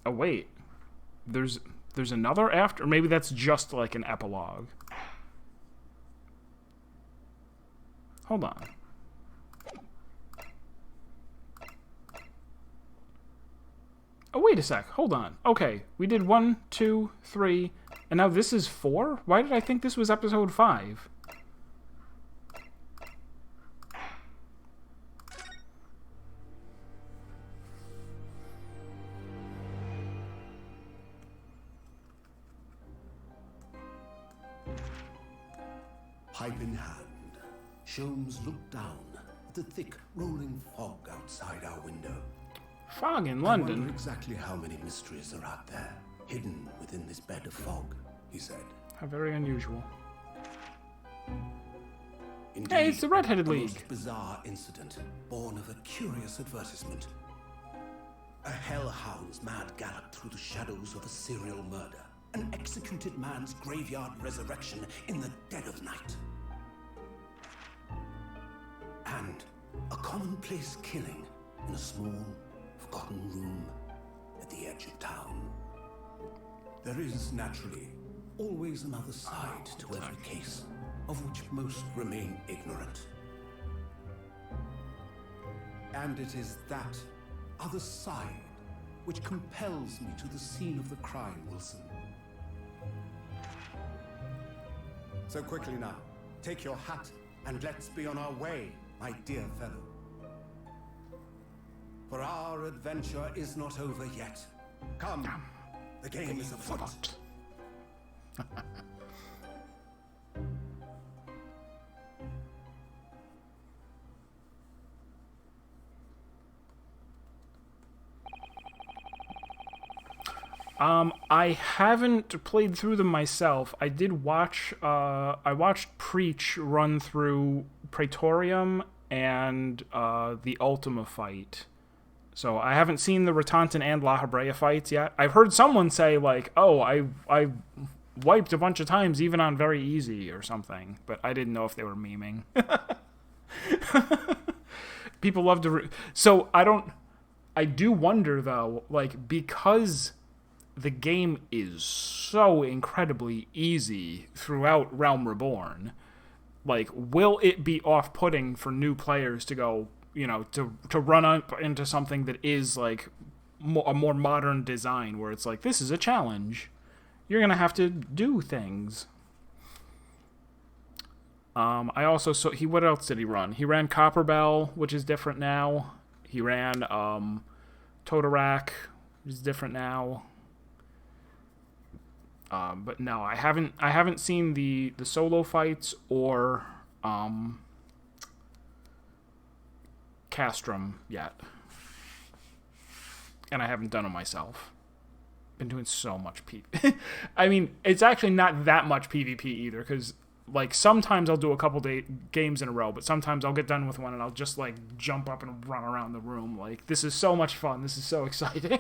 Oh, wait. There's another after? Maybe that's just like an epilogue. Hold on. Oh, wait a sec. Hold on. Okay, we did 1, 2, 3, and now this is 4? Why did I think this was episode 5? Pipe in hand, Sholmes looked down at the thick, rolling fog outside our window. Fog in I London? wonder exactly how many mysteries are out there, hidden within this bed of fog, he said. How very unusual. Indeed, Hey, it's the Red-Headed a League. most bizarre incident, born of a curious advertisement. A hellhound's mad gallop through the shadows of a serial murder. An executed man's graveyard resurrection in the dead of night. And a commonplace killing in a small, forgotten room at the edge of town. There is, naturally, always another side to every case, of which most remain ignorant. And it is that other side which compels me to the scene of the crime, Wilson. So quickly now, take your hat and let's be on our way, my dear fellow. For our adventure is not over yet. Come, the game is afoot. I haven't played through them myself. I did watch, I watched Preach run through Praetorium and the Ultima fight. So I haven't seen the Ratantan and La Habrea fights yet. I've heard someone say, like, oh, I wiped a bunch of times, even on very easy or something. But I didn't know if they were memeing. People love to... So I do wonder, though, like, because the game is so incredibly easy throughout Realm Reborn, like, will it be off-putting for new players to go, you know, to run up into something that is, like, a more modern design, where it's like, this is a challenge. You're going to have to do things. I also saw... What else did he run? He ran Copperbell, which is different now. He ran Totorak, which is different now. But no, I haven't seen the solo fights or Castrum yet, and I haven't done it myself. Been doing so much PvP. I mean, it's actually not that much PvP either, because like sometimes I'll do a couple games in a row, but sometimes I'll get done with one and I'll just like jump up and run around the room. Like, this is so much fun. This is so exciting.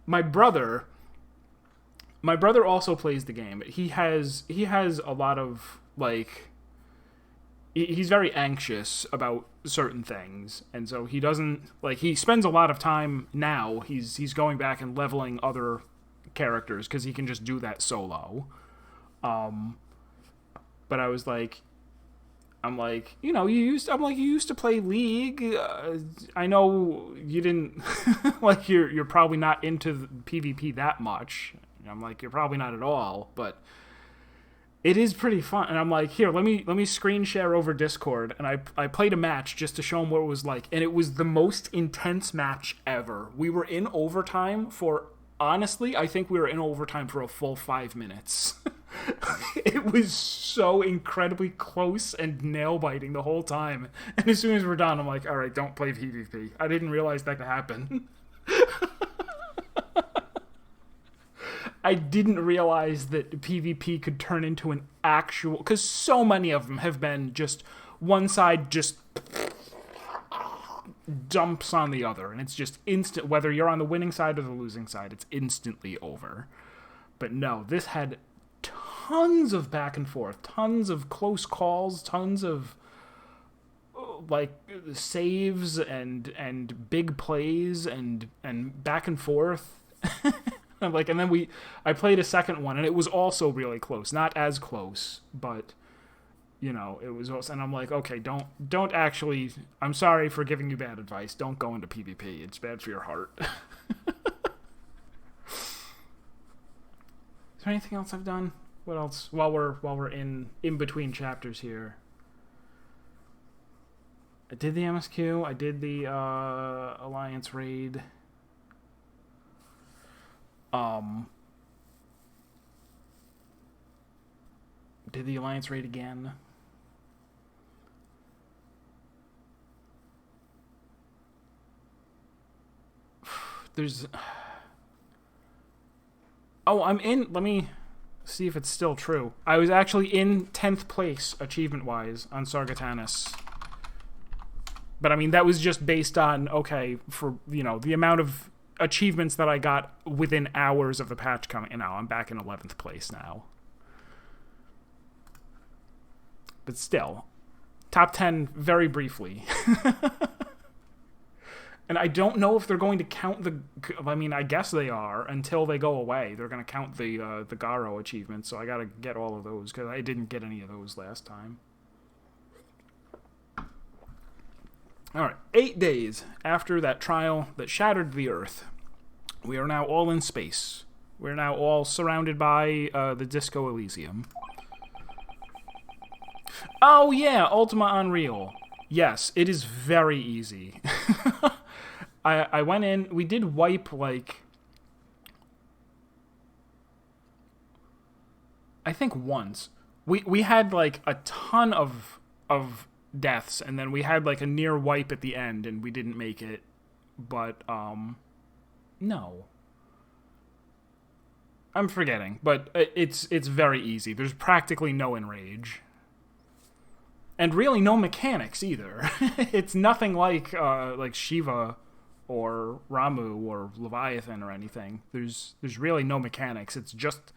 My brother also plays the game. He has a lot of, like, he's very anxious about certain things, and so he doesn't, like, he spends a lot of time now, he's going back and leveling other characters because he can just do that solo. But I was like, I'm like, you know, you used to play League. I know you didn't, like, you're probably not into PvP that much. I'm like, you're probably not at all, but it is pretty fun. And I'm like, here, let me screen share over Discord. And I played a match just to show him what it was like. And it was the most intense match ever. We were in overtime for, honestly, I think we were in overtime for a full 5 minutes. It was so incredibly close and nail-biting the whole time. And as soon as we're done, I'm like, all right, don't play PvP. I didn't realize that could happen. I didn't realize that PvP could turn into an actual... Because so many of them have been just one side just dumps on the other. And it's just instant. Whether you're on the winning side or the losing side, it's instantly over. But no, this had tons of back and forth. Tons of close calls. Tons of... like saves and big plays and back and forth. And then I played a second one and it was also really close. Not as close, but it was also, and I'm like, okay, don't actually, I'm sorry for giving you bad advice. Don't go into PvP. It's bad for your heart. Is there anything else I've done? What else? While we're in between chapters here. I did the MSQ. I did the Alliance raid. Did the Alliance raid again. There's... Oh, I'm in... Let me see if it's still true. I was actually in 10th place, achievement-wise, on Sargatanas. But, I mean, that was just based on, okay, for, the amount of achievements that I got within hours of the patch coming. Now, I'm back in 11th place now. But still, top 10 very briefly. And I don't know if they're going to count I mean, I guess they are until they go away. They're going to count the Garo achievements, so I got to get all of those because I didn't get any of those last time. All right, 8 days after that trial that shattered the Earth, we are now all in space. We're now all surrounded by the Disco Elysium. Oh yeah, Ultima Unreal. Yes, it is very easy. I went in, we did wipe, like, I think once. We had, like, a ton of deaths, and then we had, like, a near wipe at the end, and we didn't make it. But, no. I'm forgetting, but it's very easy. There's practically no enrage. And really no mechanics, either. It's nothing like Shiva or Ramu or Leviathan or anything. There's really no mechanics. It's just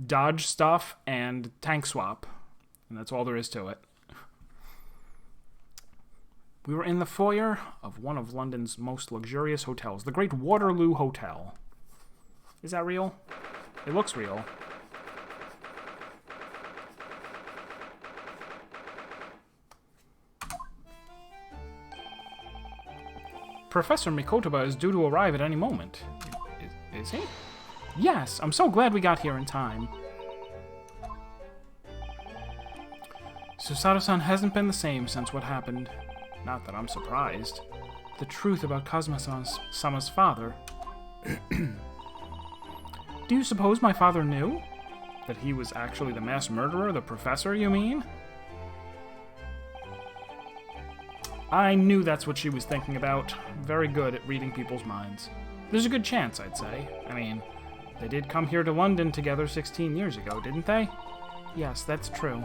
dodge stuff and tank swap. And that's all there is to it. We were in the foyer of one of London's most luxurious hotels, the Great Waterloo Hotel. Is that real? It looks real. Professor Mikotoba is due to arrive at any moment. Is he? Yes, I'm so glad we got here in time. Susato-san hasn't been the same since what happened. Not that I'm surprised. The truth about Kazuma-sama's father. Do you suppose my father knew? That he was actually the mass murderer, the professor, you mean? I knew that's what she was thinking about. Very good at reading people's minds. There's a good chance, I'd say. I mean, they did come here to London together 16 years ago, didn't they? Yes, that's true.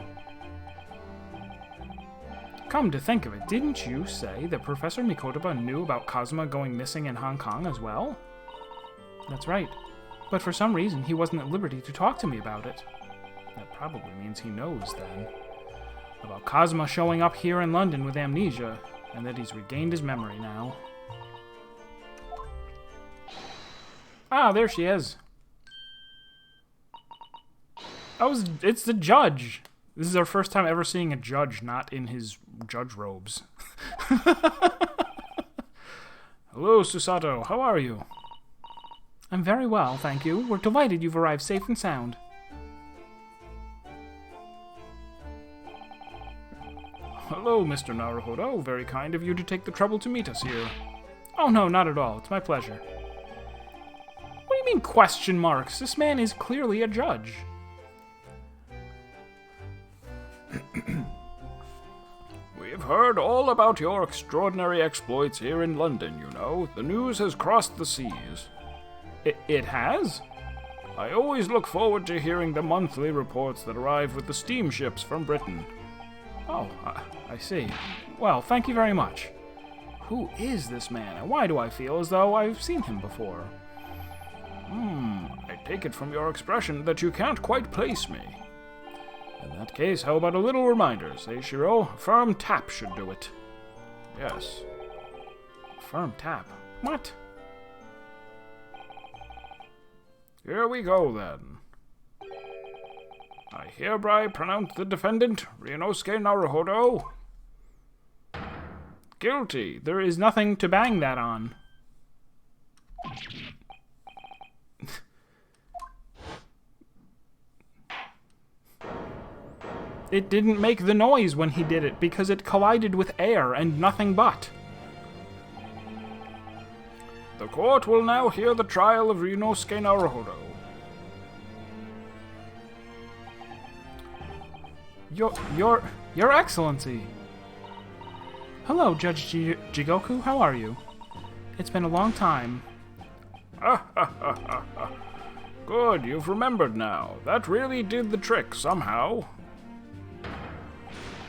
Come to think of it, didn't you say that Professor Mikotoba knew about Kazuma going missing in Hong Kong as well? That's right. But for some reason, he wasn't at liberty to talk to me about it. That probably means he knows, then. About Kazuma showing up here in London with amnesia, and that he's regained his memory now. Ah, there she is. It's the judge. This is our first time ever seeing a judge not in his judge robes. Hello, Susato. How are you? I'm very well, thank you. We're delighted you've arrived safe and sound. Hello, Mr. Naruhodo. Very kind of you to take the trouble to meet us here. Oh, no, not at all. It's my pleasure. What do you mean, question marks? This man is clearly a judge. We've heard all about your extraordinary exploits here in London, you know. The news has crossed the seas. It has? I always look forward to hearing the monthly reports that arrive with the steamships from Britain. Oh, I see. Well, thank you very much. Who is this man, and why do I feel as though I've seen him before? I take it from your expression that you can't quite place me. In that case, how about a little reminder? Say, Shiro, a firm tap should do it. Yes. Firm tap. What? Here we go, then. I hereby pronounce the defendant, Ryunosuke Naruhodo, guilty. There is nothing to bang that on. It didn't make the noise when he did it because it collided with air and nothing but. The court will now hear the trial of Ryunosuke Naruhodo. Your Excellency. Hello, Judge Jigoku. How are you? It's been a long time. Good, you've remembered now. That really did the trick somehow.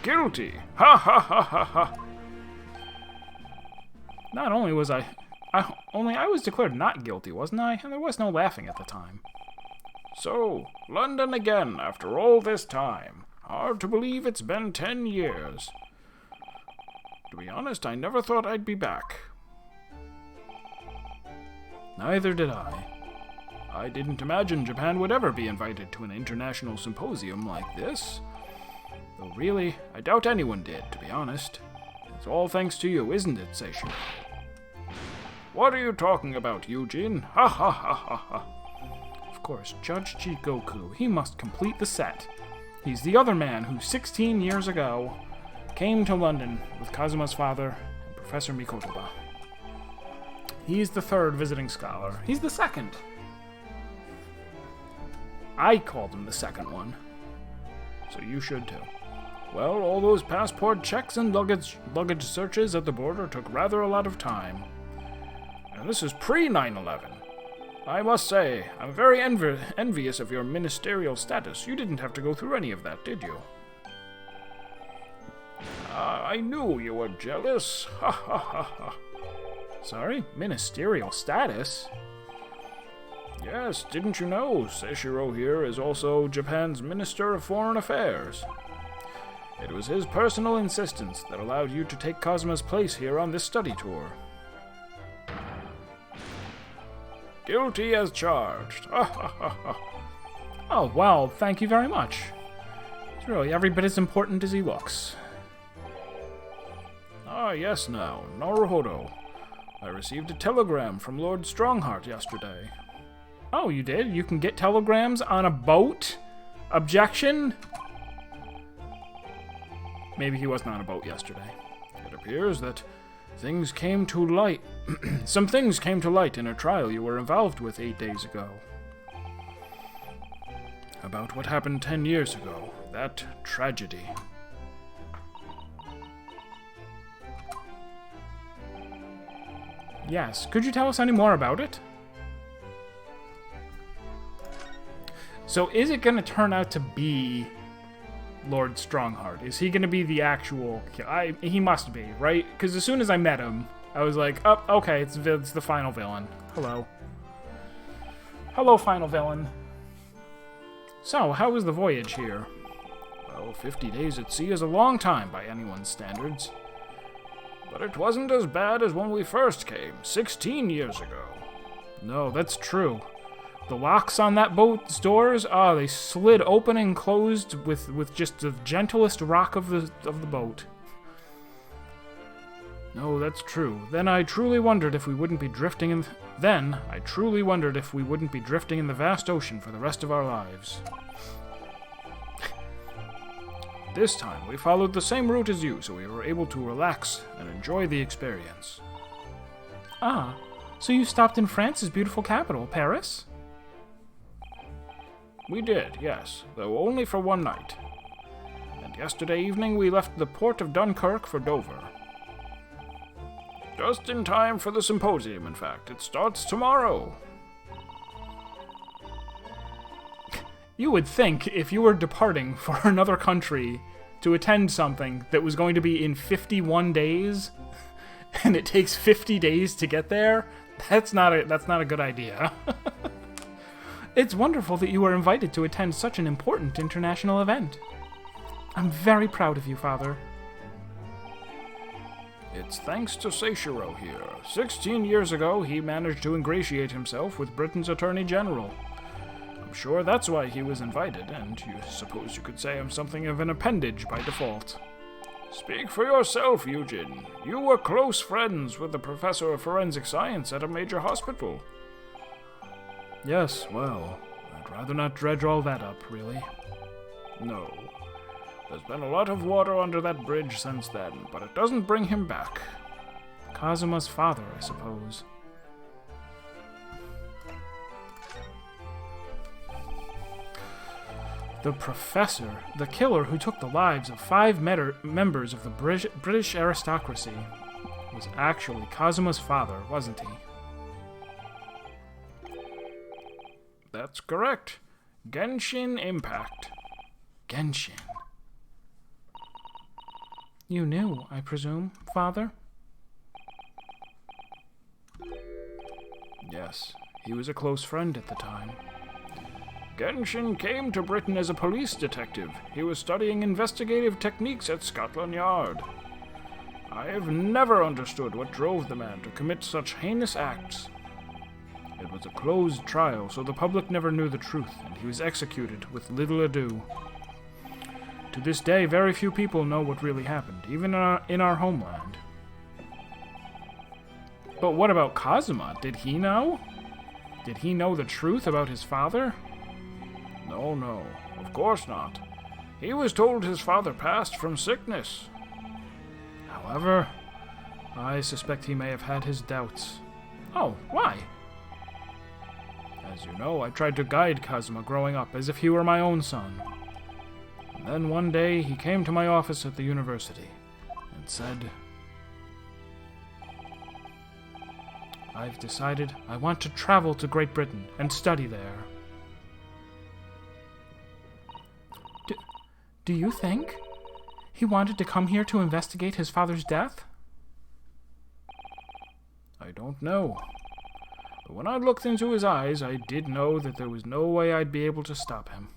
Guilty! Ha ha ha ha ha! Not only was I was declared not guilty, wasn't I? And there was no laughing at the time. So, London again after all this time. Hard to believe it's been 10 years. To be honest, I never thought I'd be back. Neither did I. I didn't imagine Japan would ever be invited to an international symposium like this. Though really, I doubt anyone did, to be honest. It's all thanks to you, isn't it, Seishiro? What are you talking about, Eugene? Ha ha ha ha ha. Of course, Judge Jigoku, he must complete the set. He's the other man who 16 years ago came to London with Kazuma's father and Professor Mikotoba. He's the third visiting scholar. He's the second. I called him the second one. So you should too. Well, all those passport checks and luggage searches at the border took rather a lot of time. And this is pre-9/11. I must say, I'm very envious of your ministerial status. You didn't have to go through any of that, did you? I knew you were jealous. Ha ha ha ha. Sorry? Ministerial status? Yes, didn't you know? Seishiro here is also Japan's Minister of Foreign Affairs. It was his personal insistence that allowed you to take Kazuma's place here on this study tour. Guilty as charged. Ha ha ha ha. Oh, well, thank you very much. He's really every bit as important as he looks. Ah, yes now, Naruhodo. I received a telegram from Lord Strongheart yesterday. Oh, you did? You can get telegrams on a boat? Objection? Maybe he wasn't on a boat yesterday. It appears that things came to light. Some things came to light in a trial you were involved with 8 days ago. About what happened 10 years ago. That tragedy. Yes. Could you tell us any more about it? So is it going to turn out to be Lord Strongheart? Is he going to be the actual... he must be, right? Because as soon as I met him, I was like, oh, okay, it's the final villain. Hello. Hello, final villain. So, how was the voyage here? Well, 50 days at sea is a long time by anyone's standards. But it wasn't as bad as when we first came, 16 years ago. No, that's true. The locks on that boat's doors, they slid open and closed with just the gentlest rock of the boat. No, that's true. Then I truly wondered if we wouldn't be drifting in the vast ocean for the rest of our lives. This time, we followed the same route as you, so we were able to relax and enjoy the experience. Ah, so you stopped in France's beautiful capital, Paris? We did, yes, though only for one night. And yesterday evening we left the port of Dunkirk for Dover. Just in time for the symposium, in fact. It starts tomorrow. You would think if you were departing for another country to attend something that was going to be in 51 days, and it takes 50 days to get there, that's not a good idea. It's wonderful that you were invited to attend such an important international event. I'm very proud of you, Father. It's thanks to Seishiro here. 16 years ago, he managed to ingratiate himself with Britain's Attorney General. I'm sure that's why he was invited, and you suppose you could say I'm something of an appendage by default. Speak for yourself, Eugen. You were close friends with the professor of forensic science at a major hospital. Yes, well, I'd rather not dredge all that up, really. No. There's been a lot of water under that bridge since then, but it doesn't bring him back. Kazuma's father, I suppose. The professor, the killer who took the lives of 5 members of the British aristocracy, was actually Kazuma's father, wasn't he? That's correct. Genshin Impact. Genshin. You knew, I presume, father? Yes, he was a close friend at the time. Genshin came to Britain as a police detective. He was studying investigative techniques at Scotland Yard. I have never understood what drove the man to commit such heinous acts. It was a closed trial, so the public never knew the truth, and he was executed with little ado. To this day, very few people know what really happened, even in our homeland. But what about Kazuma? Did he know? Did he know the truth about his father? No, of course not. He was told his father passed from sickness. However, I suspect he may have had his doubts. Oh, why? As you know, I tried to guide Kazuma growing up as if he were my own son. And then one day he came to my office at the university and said, I've decided I want to travel to Great Britain and study there. Do you think he wanted to come here to investigate his father's death? I don't know. But when I looked into his eyes, I did know that there was no way I'd be able to stop him.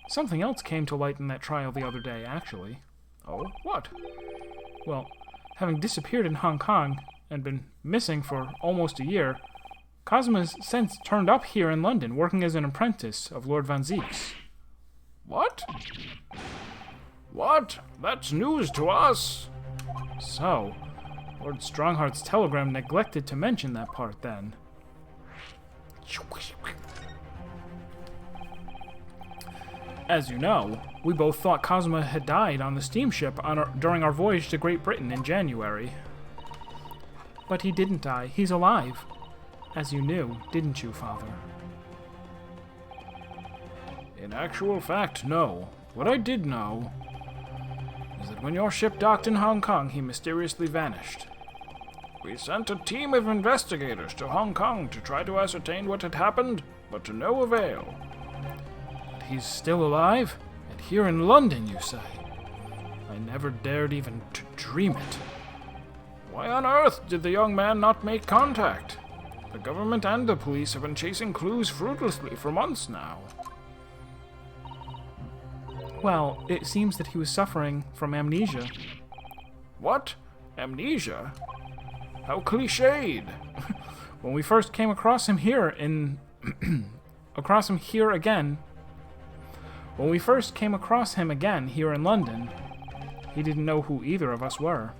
Something else came to light in that trial the other day, actually. Oh, what? Well, having disappeared in Hong Kong and been missing for almost a year, Kazuma's since turned up here in London working as an apprentice of Lord Van Zieks. What? What? That's news to us. So, Lord Strongheart's telegram neglected to mention that part then. As you know, we both thought Kazuma had died on the steamship during our voyage to Great Britain in January. But he didn't die. He's alive. As you knew, didn't you, Father? In actual fact, no. What I did know is that when your ship docked in Hong Kong, he mysteriously vanished. We sent a team of investigators to Hong Kong to try to ascertain what had happened, but to no avail. But he's still alive? And here in London, you say? I never dared even to dream it. Why on earth did the young man not make contact? The government and the police have been chasing clues fruitlessly for months now. Well, it seems that he was suffering from amnesia. What? Amnesia? How cliched! When we first came across him here again, here in London, he didn't know who either of us were.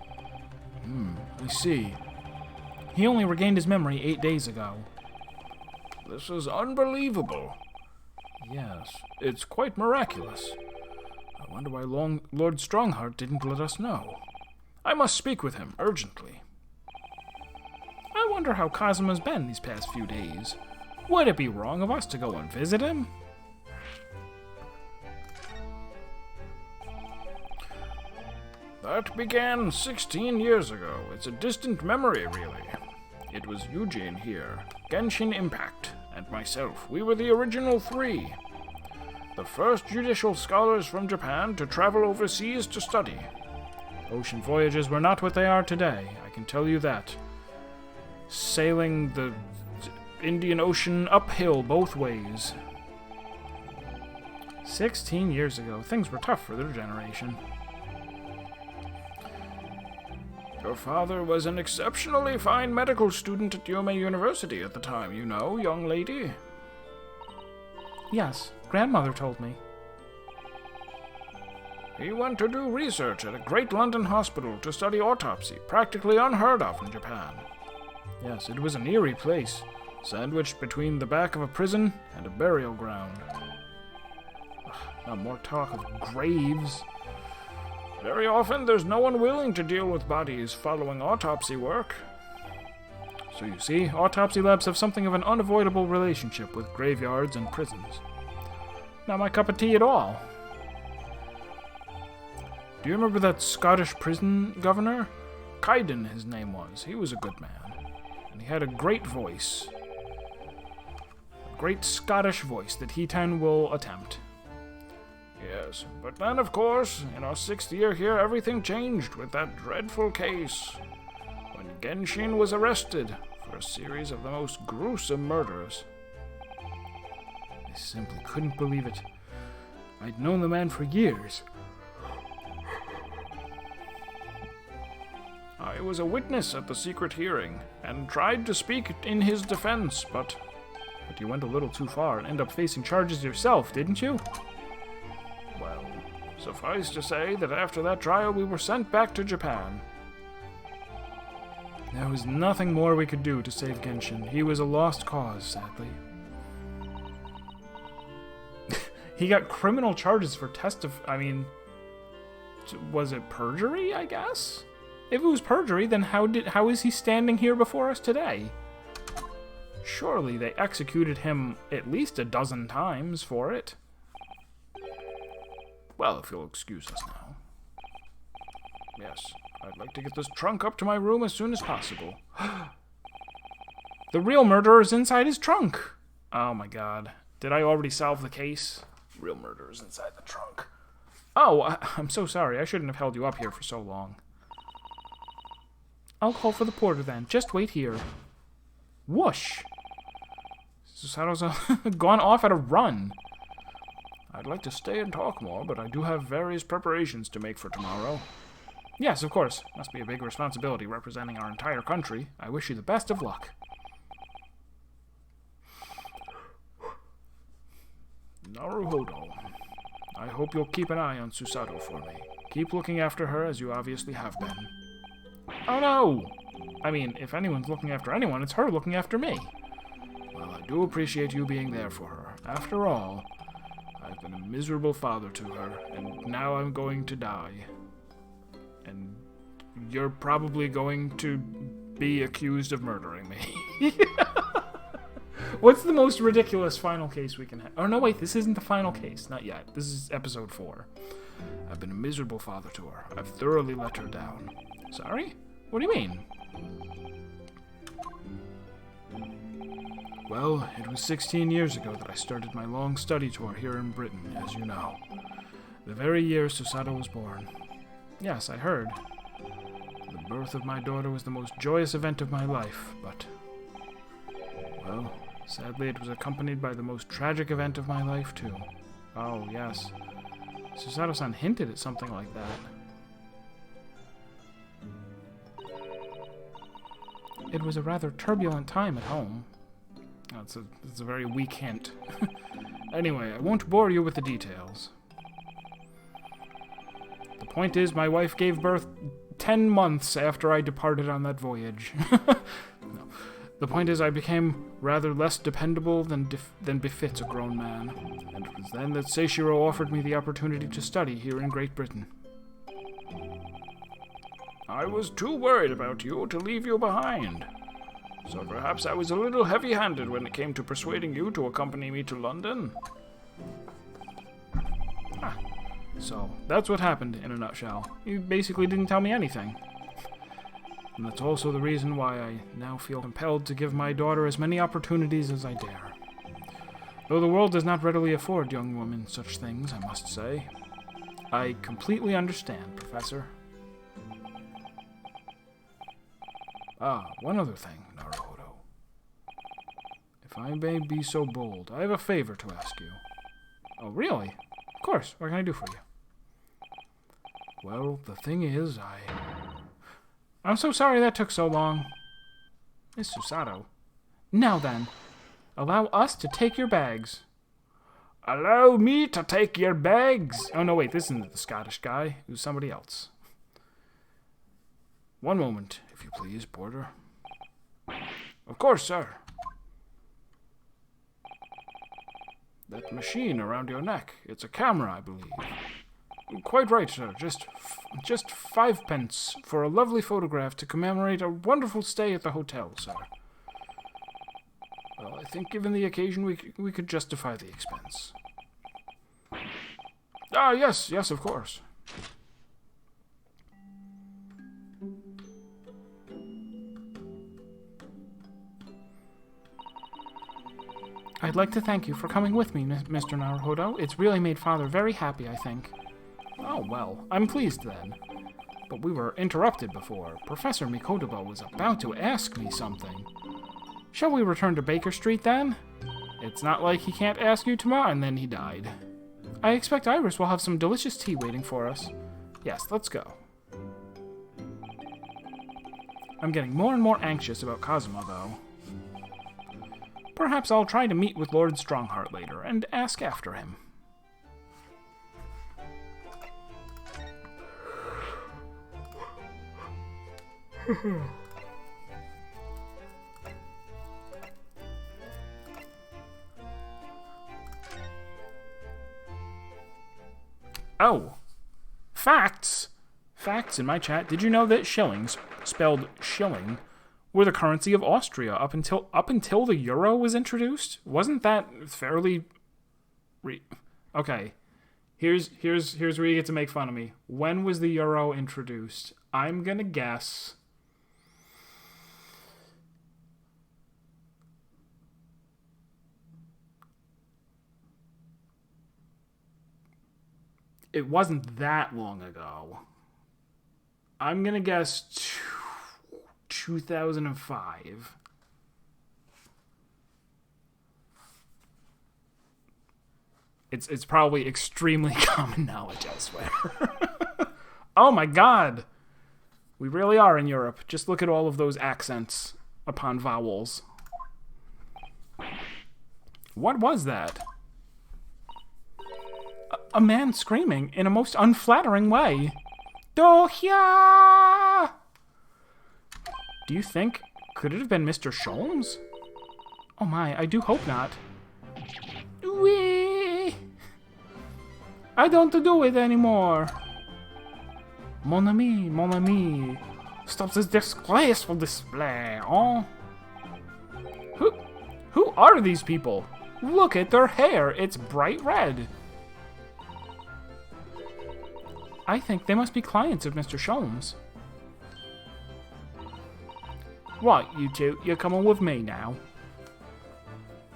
I see. He only regained his memory 8 days ago. This is unbelievable. Yes, it's quite miraculous. I wonder why Lord Strongheart didn't let us know. I must speak with him urgently. I wonder how Kazuma's been these past few days. Would it be wrong of us to go and visit him? That began 16 years ago. It's a distant memory, really. It was Eugene here, Genshin Impact, and myself. We were the original 3. The first judicial scholars from Japan to travel overseas to study. Ocean voyages were not what they are today, I can tell you that. Sailing the Indian Ocean uphill both ways. 16 years ago. Things were tough for their generation. Your father was an exceptionally fine medical student at Yume University at the time, you know, young lady. Yes, grandmother told me. He went to do research at a great London hospital to study autopsy, practically unheard of in Japan. Yes, it was an eerie place, sandwiched between the back of a prison and a burial ground. Now more talk of graves. Very often, there's no one willing to deal with bodies following autopsy work. So you see, autopsy labs have something of an unavoidable relationship with graveyards and prisons. Not my cup of tea at all. Do you remember that Scottish prison governor? Kaiden, his name was. He was a good man. And he had a great voice. A great Scottish voice that Hitan will attempt. Yes, but then, of course, in our 6th year here, everything changed with that dreadful case when Genshin was arrested for a series of the most gruesome murders. I simply couldn't believe it. I'd known the man for years. I was a witness at the secret hearing and tried to speak in his defense, but you went a little too far and ended up facing charges yourself, didn't you? Well, suffice to say that after that trial we were sent back to Japan. There was nothing more we could do to save Genshin. He was a lost cause, sadly. He got criminal charges for was it perjury, I guess? If it was perjury, then how is he standing here before us today? Surely they executed him at least a dozen times for it. Well, if you'll excuse us now. Yes, I'd like to get this trunk up to my room as soon as possible. The real murderer's inside his trunk! Oh my god. Did I already solve the case? Real murderer's inside the trunk. Oh, I'm so sorry. I shouldn't have held you up here for so long. I'll call for the porter then. Just wait here. Whoosh! Susato's gone off at a run. I'd like to stay and talk more, but I do have various preparations to make for tomorrow. Yes, of course. Must be a big responsibility representing our entire country. I wish you the best of luck. Naruhodo, I hope you'll keep an eye on Susato for me. Keep looking after her as you obviously have been. Oh no! I mean, if anyone's looking after anyone, it's her looking after me. Well, I do appreciate you being there for her. After all, I've been a miserable father to her, and now I'm going to die. And you're probably going to be accused of murdering me. What's the most ridiculous final case we can have? Oh, no, wait, this isn't the final case. Not yet. This is episode 4. I've been a miserable father to her. I've thoroughly let her down. Sorry? What do you mean? Well, it was 16 years ago that I started my long study tour here in Britain, as you know. The very year Susato was born. Yes, I heard. The birth of my daughter was the most joyous event of my life, but... well, sadly it was accompanied by the most tragic event of my life, too. Oh, yes. Susato-san hinted at something like that. It was a rather turbulent time at home. That's a very weak hint. Anyway, I won't bore you with the details. The point is, my wife gave birth 10 months after I departed on that voyage. No. The point is, I became rather less dependable than befits a grown man, and it was then that Seishiro offered me the opportunity to study here in Great Britain. I was too worried about you to leave you behind. So perhaps I was a little heavy-handed when it came to persuading you to accompany me to London. So, that's what happened in a nutshell. You basically didn't tell me anything. And that's also the reason why I now feel compelled to give my daughter as many opportunities as I dare. Though the world does not readily afford young women such things, I must say. I completely understand, Professor. One other thing, Naruhodo. If I may be so bold, I have a favor to ask you. Oh, really? Of course. What can I do for you? Well, the thing is, I'm so sorry that took so long. Miss Susato. Now then, allow us to take your bags. Allow me to take your bags. Oh, no, wait, this isn't the Scottish guy. It was somebody else. One moment, if you please, porter. Of course, sir. That machine around your neck, it's a camera, I believe. Quite right, sir. Just 5 pence for a lovely photograph to commemorate a wonderful stay at the hotel, sir. Well, I think given the occasion, we could justify the expense. Ah, yes, of course. I'd like to thank you for coming with me, Mr. Naruhodo. It's really made Father very happy, I think. Oh, well, I'm pleased then. But we were interrupted before. Professor Mikotoba was about to ask me something. Shall we return to Baker Street then? It's not like he can't ask you tomorrow, and then he died. I expect Iris will have some delicious tea waiting for us. Yes, let's go. I'm getting more and more anxious about Kazuma, though. Perhaps I'll try to meet with Lord Strongheart later and ask after him. Oh, facts! Facts in my chat. Did you know that shillings, spelled shilling, were the currency of Austria up until the euro was introduced? Wasn't that fairly... Okay, here's where you get to make fun of me. When was the euro introduced? I'm gonna guess... It wasn't that long ago. I'm gonna guess 2005. It's probably extremely common knowledge elsewhere. Oh my god! We really are in Europe. Just look at all of those accents upon vowels. What was that? A man screaming in a most unflattering way. Dohya! Do you think? Could it have been Mr. Sholmes? Oh my, I do hope not. Wee! I don't do it anymore. Mon ami. Stop this disgraceful display, oh? Who are these people? Look at their hair, it's bright red. I think they must be clients of Mr. Sholmes. What, you two? You're coming with me now?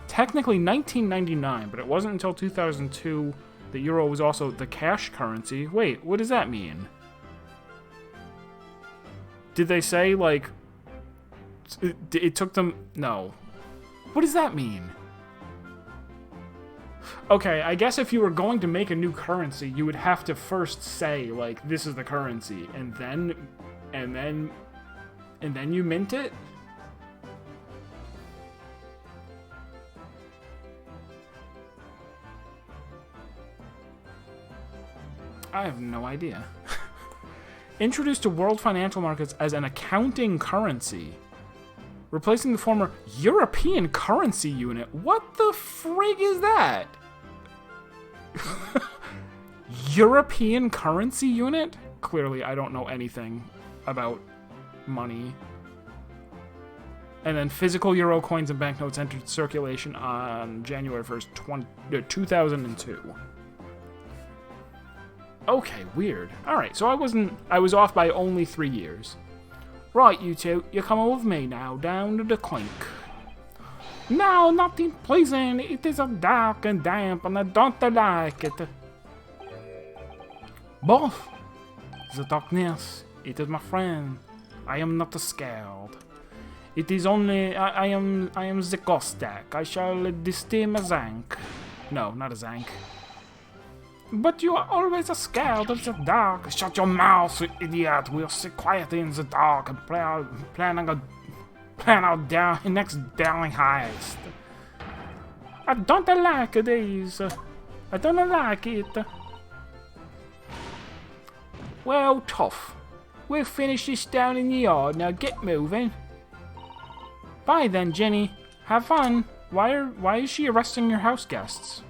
Technically 1999, but it wasn't until 2002 the euro was also the cash currency. Wait, what does that mean? Did they say, like... It took them... No. What does that mean? Okay, I guess if you were going to make a new currency, you would have to first say, like, this is the currency, and then you mint it? I have no idea. Introduced to world financial markets as an accounting currency, replacing the former European currency unit. What the frig is that? European currency unit? Clearly, I don't know anything about money. And then physical euro coins and banknotes entered circulation on January 1st, 2002. Okay, weird. Alright, so I was off by only 3 years. Right, you two, you're coming with me now, down to the clink. No, nothing pleasant. It is dark and damp, and I don't like it. Both. The darkness, it is my friend. I am not scared. It is only, I am the Kostak. I shall disdain a Zank. No, not a Zank. But you are always scared of the dark. Shut your mouth, you idiot. We'll sit quietly in the dark and plan our next daring heist. I don't like this. I don't like it. Well, tough. We'll finish this down in the yard. Now get moving. Bye then, Jenny. Have fun. Why is she arresting your house guests?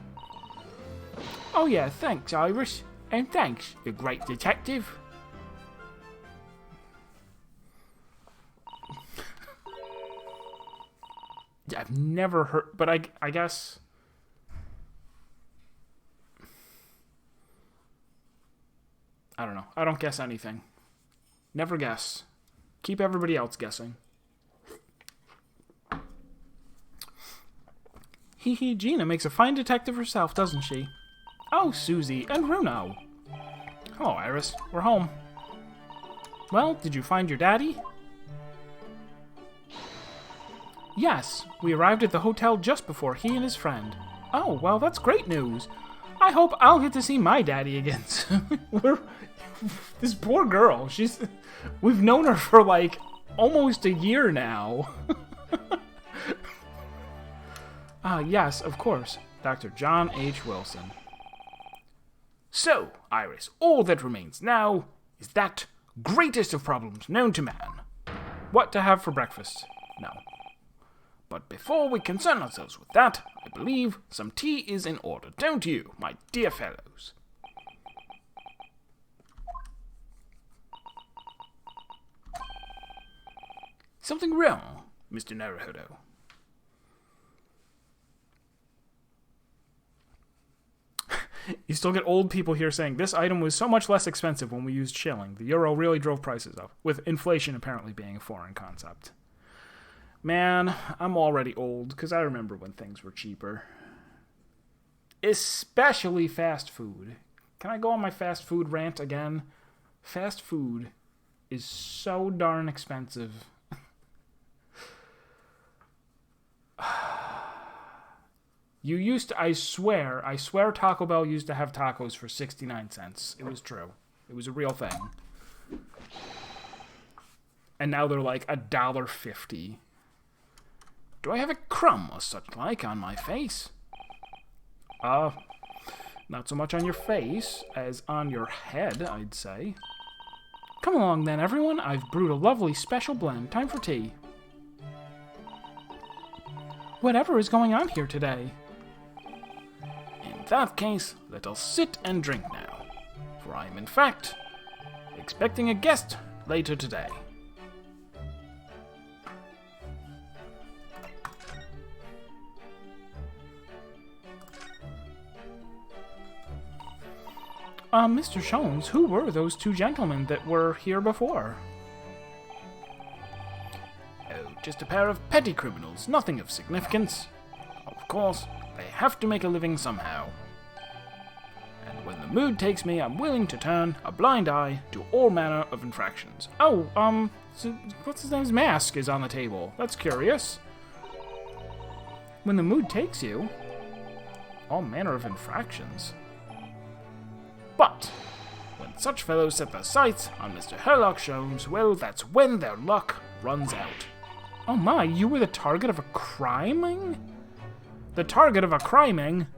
Oh yeah, thanks, Iris. And thanks, you great detective. I've never heard, but I guess... I don't know. I don't guess anything. Never guess. Keep everybody else guessing. Hee, Gina makes a fine detective herself, doesn't she? Oh, Susie and Bruno. Hello, Iris. We're home. Well, did you find your daddy? Yes, we arrived at the hotel just before he and his friend. Oh, well, that's great news. I hope I'll get to see my daddy again soon. This poor girl, we've known her for like almost a year now. Yes, of course, Dr. John H. Wilson. So, Iris, all that remains now is that greatest of problems known to man. What to have for breakfast? No. But before we concern ourselves with that, I believe some tea is in order, don't you, my dear fellows? Something wrong, Mr. Naruhodo? You still get old people here saying, this item was so much less expensive when we used shilling. The euro really drove prices up, with inflation apparently being a foreign concept. Man, I'm already old, because I remember when things were cheaper. Especially fast food. Can I go on my fast food rant again? Fast food is so darn expensive. You used to, I swear Taco Bell used to have tacos for 69 cents. It was true. It was a real thing. And now they're like $1.50. Do I have a crumb or such like on my face? Not so much on your face as on your head, I'd say. Come along then, everyone. I've brewed a lovely special blend. Time for tea. Whatever is going on here today? In that case, let us sit and drink now, for I am in fact expecting a guest later today. Mr. Sholmes, who were those two gentlemen that were here before? Oh, just a pair of petty criminals, nothing of significance. Of course, they have to make a living somehow. And when the mood takes me, I'm willing to turn a blind eye to all manner of infractions. Oh, so what's his name's mask is on the table. That's curious. When the mood takes you, all manner of infractions. But when such fellows set their sights on Mr. Herlock Sholmes, well, that's when their luck runs out. Oh my, you were the target of a criming? The target of a criming?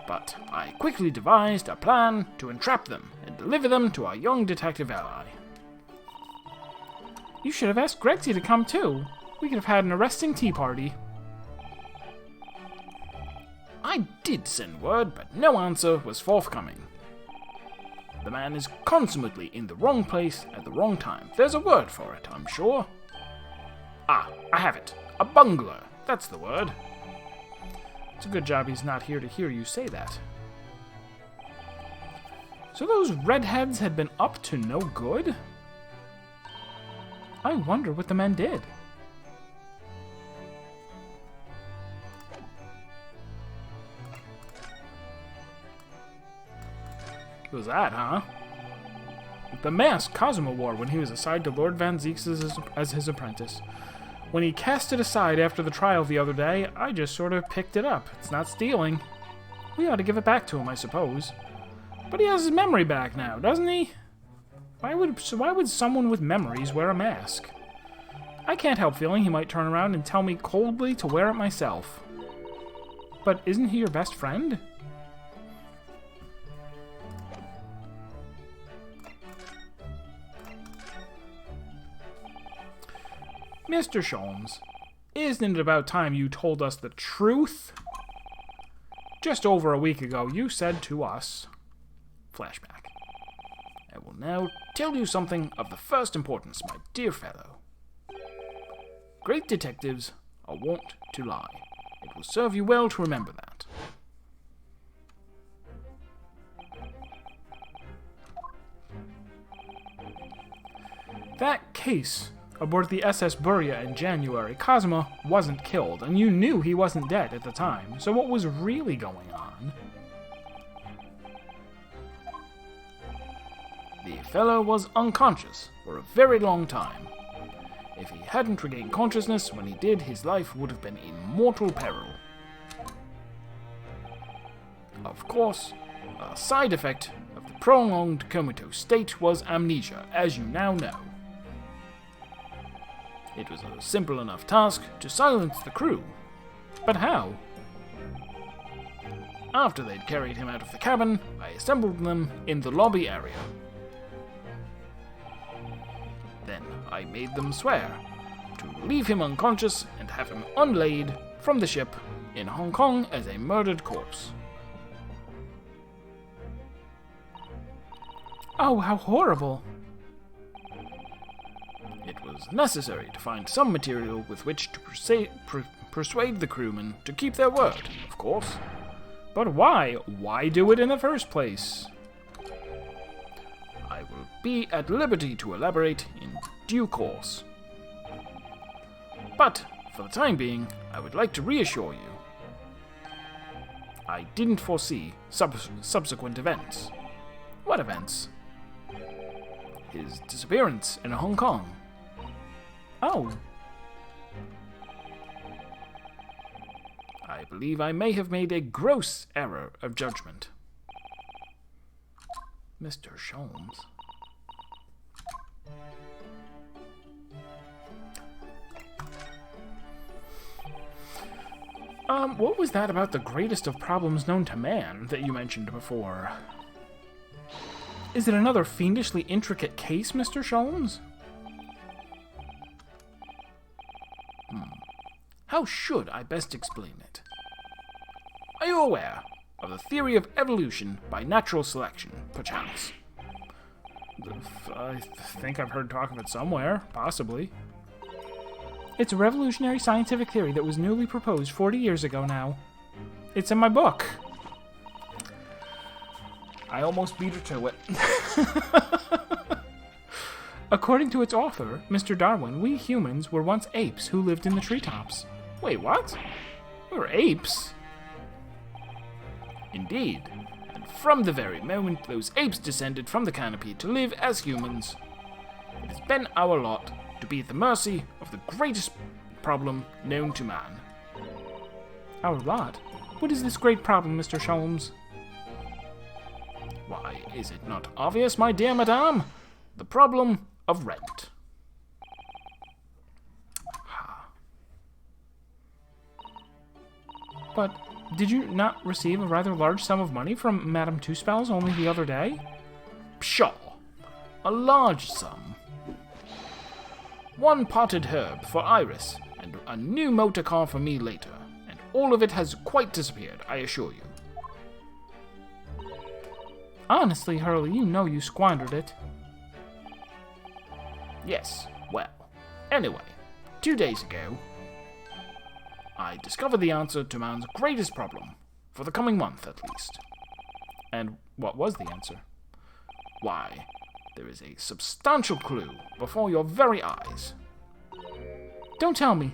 But I quickly devised a plan to entrap them and deliver them to our young detective ally. You should have asked Gregsy to come too. We could have had an arresting tea party. I did send word, but no answer was forthcoming. The man is consummately in the wrong place at the wrong time. There's a word for it, I'm sure. Ah, I have it. A bungler. That's the word. It's a good job he's not here to hear you say that. So those redheads had been up to no good? I wonder what the men did. What was that, huh? The mask Cosimo wore when he was assigned to Lord Van Zieks as his apprentice. When he cast it aside after the trial the other day, I just sort of picked it up. It's not stealing. We ought to give it back to him, I suppose. But he has his memory back now, doesn't he? Why would someone with memories wear a mask? I can't help feeling he might turn around and tell me coldly to wear it myself. But isn't he your best friend? Mr. Sholmes, isn't it about time you told us the truth? Just over a week ago, you said to us... Flashback. I will now tell you something of the first importance, my dear fellow. Great detectives are wont to lie. It will serve you well to remember that. That case aboard the SS Buria in January, Cosima wasn't killed, and you knew he wasn't dead at the time, so what was really going on? The fellow was unconscious for a very long time. If he hadn't regained consciousness when he did, his life would have been in mortal peril. Of course, a side effect of the prolonged comatose state was amnesia, as you now know. It was a simple enough task to silence the crew. But how? After they'd carried him out of the cabin, I assembled them in the lobby area. Then I made them swear to leave him unconscious and have him unlaid from the ship in Hong Kong as a murdered corpse. Oh, how horrible! It was necessary to find some material with which to persuade the crewmen to keep their word, of course. But why? Why do it in the first place? I will be at liberty to elaborate in due course. But, for the time being, I would like to reassure you. I didn't foresee subsequent events. What events? His disappearance in Hong Kong. Oh. I believe I may have made a gross error of judgment. Mr. Sholmes. What was that about the greatest of problems known to man that you mentioned before? Is it another fiendishly intricate case, Mr. Sholmes? How should I best explain it? Are you aware of the theory of evolution by natural selection, perchance? I think I've heard talk of it somewhere, possibly. It's a revolutionary scientific theory that was newly proposed 40 years ago now. It's in my book. I almost beat her to it. According to its author, Mr. Darwin, we humans were once apes who lived in the treetops. Wait, what? We were apes? Indeed. And from the very moment those apes descended from the canopy to live as humans, it has been our lot to be at the mercy of the greatest problem known to man. Our lot? What is this great problem, Mr. Sholmes? Why, is it not obvious, my dear madame? The problem of rent. But did you not receive a rather large sum of money from Madame Two-Spells only the other day? Pshaw! A large sum. 1 potted herb for Iris, and a new motor car for me later, and all of it has quite disappeared, I assure you. Honestly, Hurley, you know you squandered it. Yes, well, anyway, 2 days ago, I discovered the answer to man's greatest problem, for the coming month at least. And what was the answer? Why, there is a substantial clue before your very eyes. Don't tell me.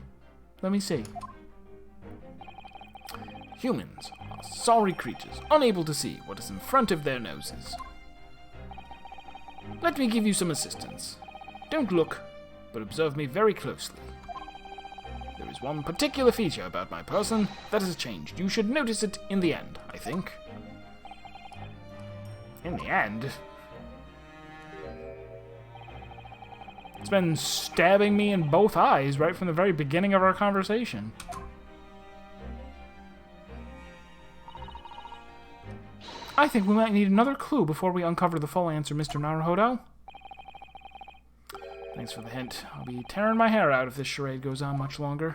Let me see. Humans are sorry creatures, unable to see what is in front of their noses. Let me give you some assistance. Don't look, but observe me very closely. There is one particular feature about my person that has changed. You should notice it in the end, I think. In the end? It's been stabbing me in both eyes right from the very beginning of our conversation. I think we might need another clue before we uncover the full answer, Mr. Naruhodo. Thanks for the hint. I'll be tearing my hair out if this charade goes on much longer.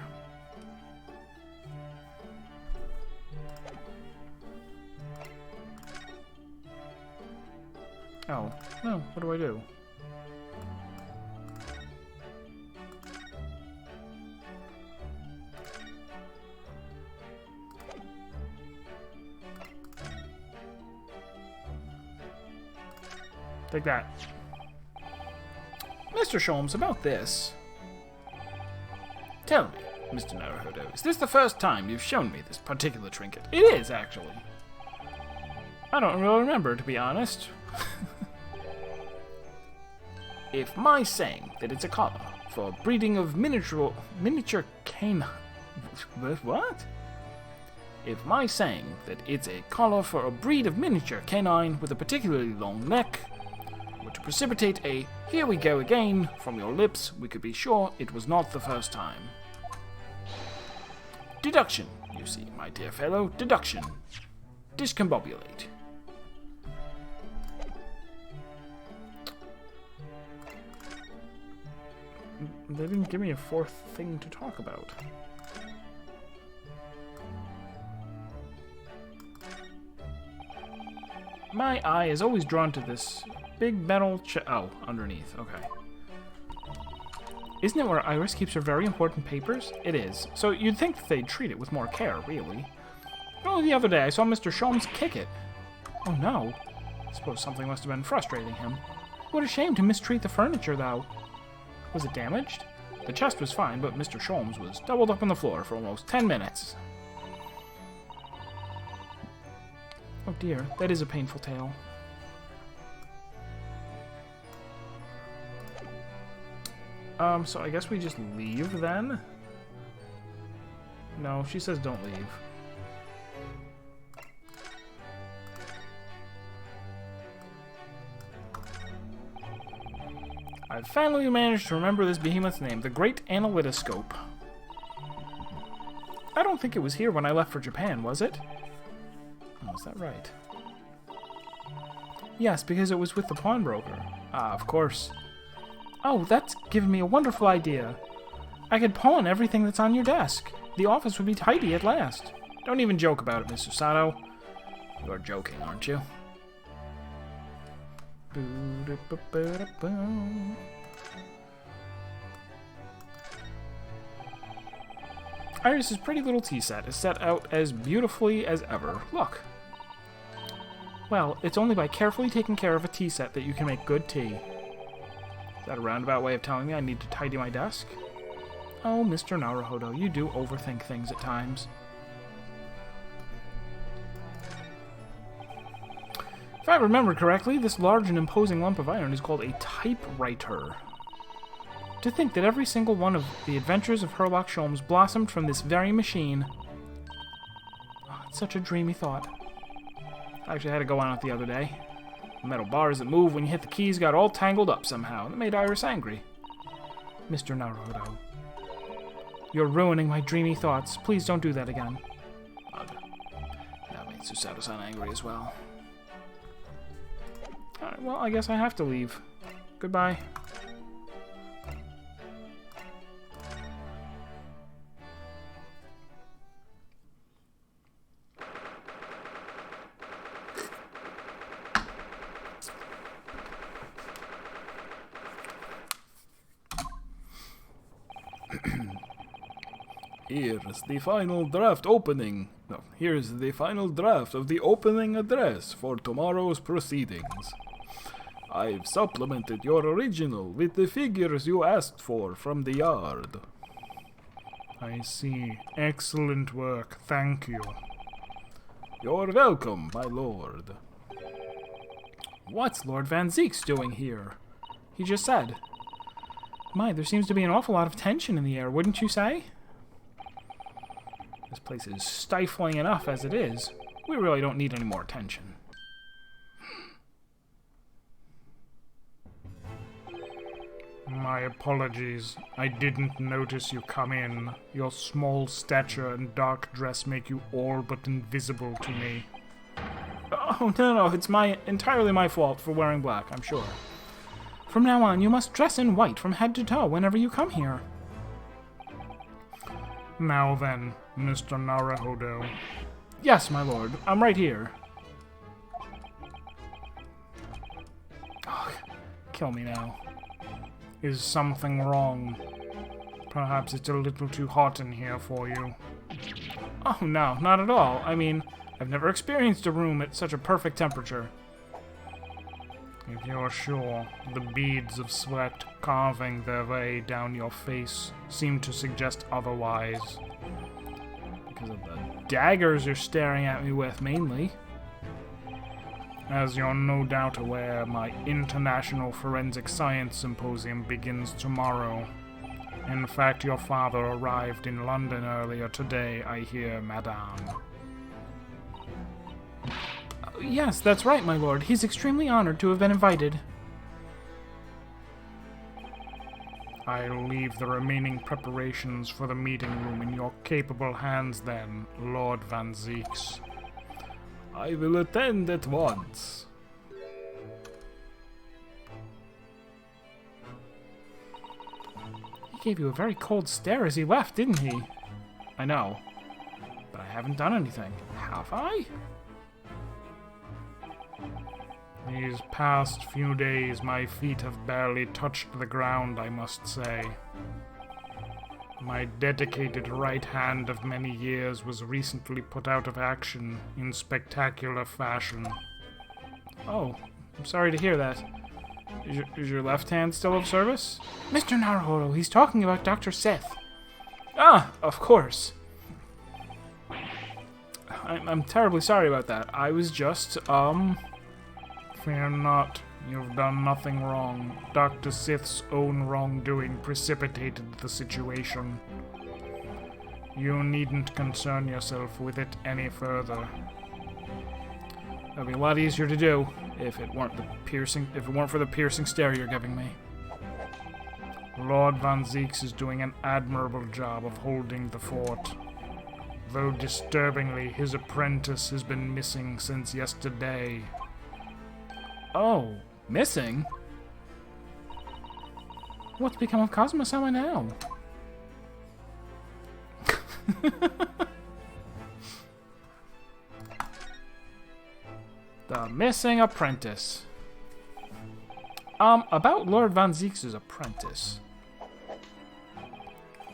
Oh, no, what do I do? Take that. Mr. Sholmes, about this. Tell me, Mr. Naruhodo, is this the first time you've shown me this particular trinket? It is, actually. I don't really remember, to be honest. If my saying that it's a collar for breeding of miniature canine... What? If my saying that it's a collar for a breed of miniature canine with a particularly long neck were to precipitate a "here we go again" from your lips, we could be sure it was not the first time. Deduction, you see, my dear fellow, deduction. Discombobulate. They didn't give me a fourth thing to talk about. My eye is always drawn to this big metal oh, underneath. Okay. Isn't it where Iris keeps her very important papers? It is. So you'd think that they'd treat it with more care, really. Oh, the other day I saw Mr. Sholmes kick it. Oh no. I suppose something must have been frustrating him. What a shame to mistreat the furniture, though. Was it damaged? The chest was fine, but Mr. Sholmes was doubled up on the floor for almost 10 minutes. Oh dear, that is a painful tale. So I guess we just leave then? No, she says don't leave. I've finally managed to remember this behemoth's name, the Great Analytoscope. I don't think it was here when I left for Japan, was it? Oh, is that right? Yes, because it was with the pawnbroker. Ah, of course. Oh, that's given me a wonderful idea. I could pawn everything that's on your desk. The office would be tidy at last. Don't even joke about it, Mr. Sato. You are joking, aren't you? Iris's pretty little tea set is set out as beautifully as ever. Look. Well, it's only by carefully taking care of a tea set that you can make good tea. Is that a roundabout way of telling me I need to tidy my desk? Oh, Mr. Naruhodo, you do overthink things at times. If I remember correctly, this large and imposing lump of iron is called a typewriter. To think that every single one of the adventures of Herlock Sholmes blossomed from this very machine. Oh, it's such a dreamy thought. I actually had to go on it the other day. The metal bars that move when you hit the keys got all tangled up somehow, and it made Iris angry. Mr. Naruhodo, you're ruining my dreamy thoughts. Please don't do that again. That made Susato-san angry as well. Alright, well, I guess I have to leave. Goodbye. Here's the final draft opening. No, here's the final draft of the opening address for tomorrow's proceedings. I've supplemented your original with the figures you asked for from the yard. I see. Excellent work. Thank you. You're welcome, my lord. What's Lord Van Zeeks doing here? He just said. My, there seems to be an awful lot of tension in the air, wouldn't you say? This place is stifling enough as it is. We really don't need any more attention. My apologies. I didn't notice you come in. Your small stature and dark dress make you all but invisible to me. Oh, no, it's entirely my fault for wearing black, I'm sure. From now on, you must dress in white from head to toe whenever you come here. Now then, Mr. Naruhodo. Yes, my lord. I'm right here. Oh, kill me now. Is something wrong? Perhaps it's a little too hot in here for you. Oh, no, not at all. I mean, I've never experienced a room at such a perfect temperature. If you're sure, the beads of sweat carving their way down your face seem to suggest otherwise. Because of the daggers you're staring at me with, mainly. As you're no doubt aware, my International Forensic Science Symposium begins tomorrow. In fact, your father arrived in London earlier today, I hear, madame. Yes, that's right, my lord. He's extremely honored to have been invited. I'll leave the remaining preparations for the meeting room in your capable hands then, Lord Van Zieks. I will attend at once. He gave you a very cold stare as he left, didn't he? I know. But I haven't done anything. Have I? These past few days, my feet have barely touched the ground, I must say. My dedicated right hand of many years was recently put out of action in spectacular fashion. Oh, I'm sorry to hear that. Is your left hand still of service? Mr. Naruhodo, he's talking about Dr. Sith. Ah, of course. I'm terribly sorry about that. I was just, Fear not. You've done nothing wrong. Dr. Sith's own wrongdoing precipitated the situation. You needn't concern yourself with it any further. That'd be a lot easier to do if it weren't for the piercing stare you're giving me. Lord Van Zieks is doing an admirable job of holding the fort. Though disturbingly, his apprentice has been missing since yesterday. Oh, missing? What's become of Kazuma-sama now? The missing apprentice. About Lord Van Zieks' apprentice.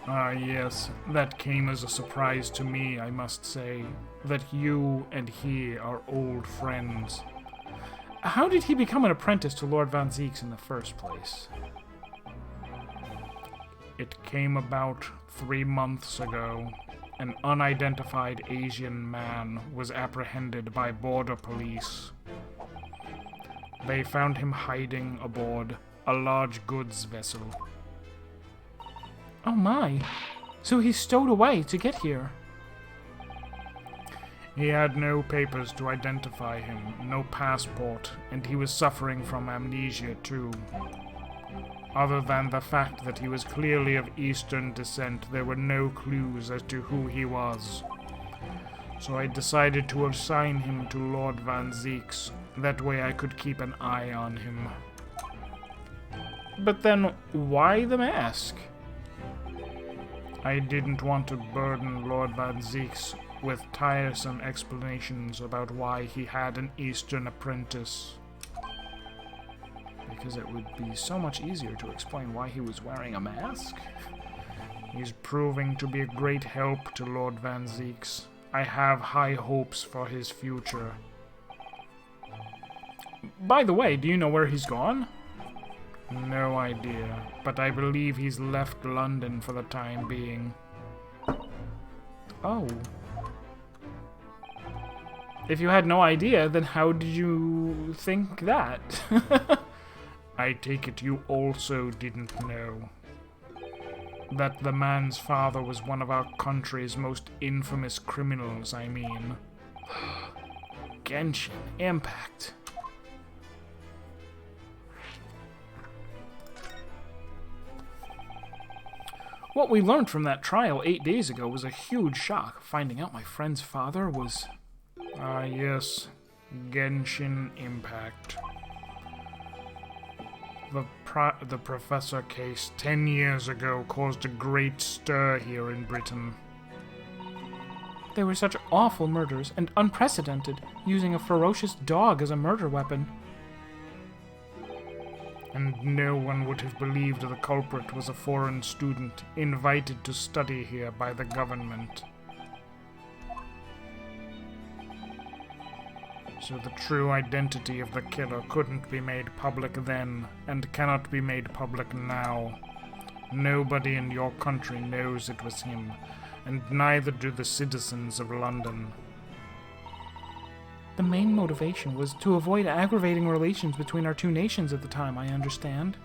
Ah, yes, that came as a surprise to me, I must say, that you and he are old friends. How did he become an apprentice to Lord Van Zieks in the first place? It came about 3 months ago. An unidentified Asian man was apprehended by border police. They found him hiding aboard a large goods vessel. Oh my. So he stowed away to get here. He had no papers to identify him, no passport, and he was suffering from amnesia too. Other than the fact that he was clearly of Eastern descent, there were no clues as to who he was. So I decided to assign him to Lord Van Zieks. That way I could keep an eye on him. But then, why the mask? I didn't want to burden Lord Van Zieks with tiresome explanations about why he had an Eastern apprentice. Because it would be so much easier to explain why he was wearing a mask. He's proving to be a great help to Lord Van Zieks. I have high hopes for his future. By the way, do you know where he's gone? No idea, but I believe he's left London for the time being. Oh. If you had no idea, then how did you think that? I take it you also didn't know. That the man's father was one of our country's most infamous criminals, I mean. Genshin Impact. What we learned from that trial 8 days ago was a huge shock. Finding out my friend's father was... Ah, yes. Genshin Impact. The professor case 10 years ago caused a great stir here in Britain. They were such awful murders and unprecedented, using a ferocious dog as a murder weapon. And no one would have believed the culprit was a foreign student invited to study here by the government. So the true identity of the killer couldn't be made public then, and cannot be made public now. Nobody in your country knows it was him, and neither do the citizens of London. The main motivation was to avoid aggravating relations between our two nations at the time, I understand.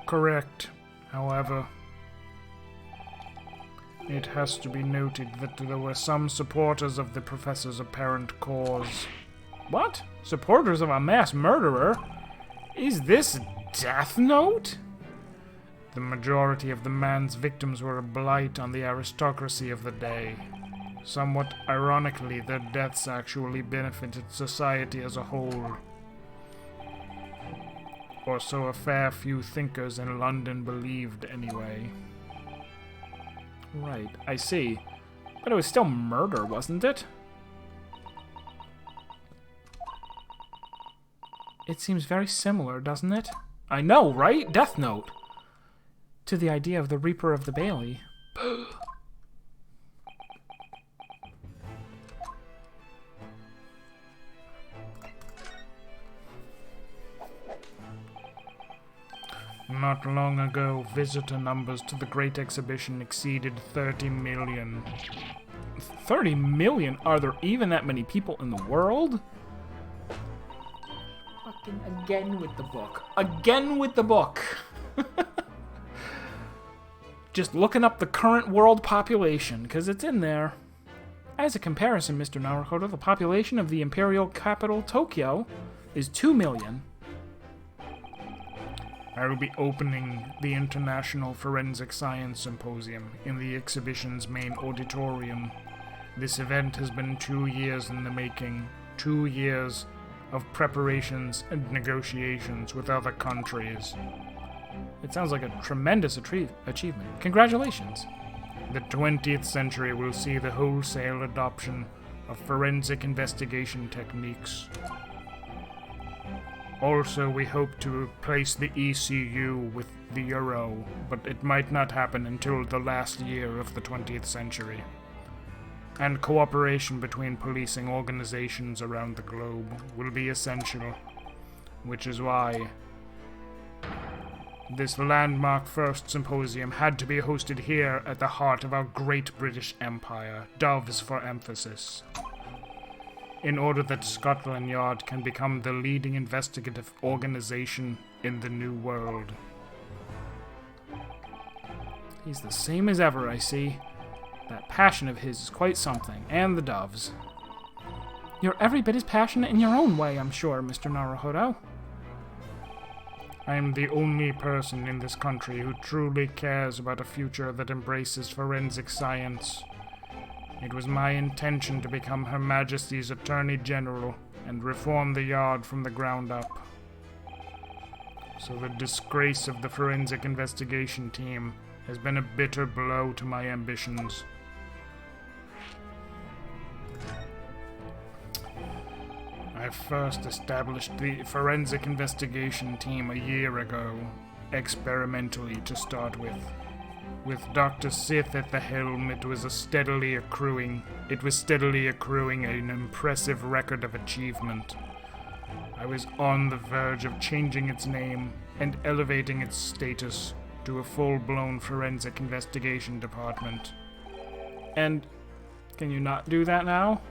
Correct. However, it has to be noted that there were some supporters of the professor's apparent cause. What? Supporters of a mass murderer? Is this Death Note? The majority of the man's victims were a blight on the aristocracy of the day. Somewhat ironically, their deaths actually benefited society as a whole. Or so a fair few thinkers in London believed, anyway. Right, I see. But it was still murder, wasn't it? It seems very similar, doesn't it? I know, right? Death Note. To the idea of the Reaper of the Bailey. Not long ago, visitor numbers to the Great Exhibition exceeded 30 million. 30 million? Are there even that many people in the world? Fucking again with the book. Again with the book. Just looking up the current world population, because it's in there. As a comparison, Mr. Naruhodo, the population of the imperial capital, Tokyo, is 2 million. I will be opening the International Forensic Science Symposium in the exhibition's main auditorium. This event has been 2 years in the making. 2 years of preparations and negotiations with other countries. It sounds like a tremendous achievement. Congratulations. The 20th century will see the wholesale adoption of forensic investigation techniques. Also, we hope to replace the ECU with the Euro, but it might not happen until the last year of the 20th century. And cooperation between policing organizations around the globe will be essential, which is why this landmark first symposium had to be hosted here at the heart of our great British Empire, Doves for emphasis, in order that Scotland Yard can become the leading investigative organization in the New World. He's the same as ever, I see. That passion of his is quite something, and the doves. You're every bit as passionate in your own way, I'm sure, Mr. Naruhodo. I am the only person in this country who truly cares about a future that embraces forensic science. It was my intention to become Her Majesty's Attorney General and reform the Yard from the ground up. So the disgrace of the forensic investigation team has been a bitter blow to my ambitions. I first established the forensic investigation team a year ago, experimentally to start with. With Dr. Sith at the helm, it was steadily accruing an impressive record of achievement. I was on the verge of changing its name and elevating its status to a full-blown forensic investigation department. And can you not do that now?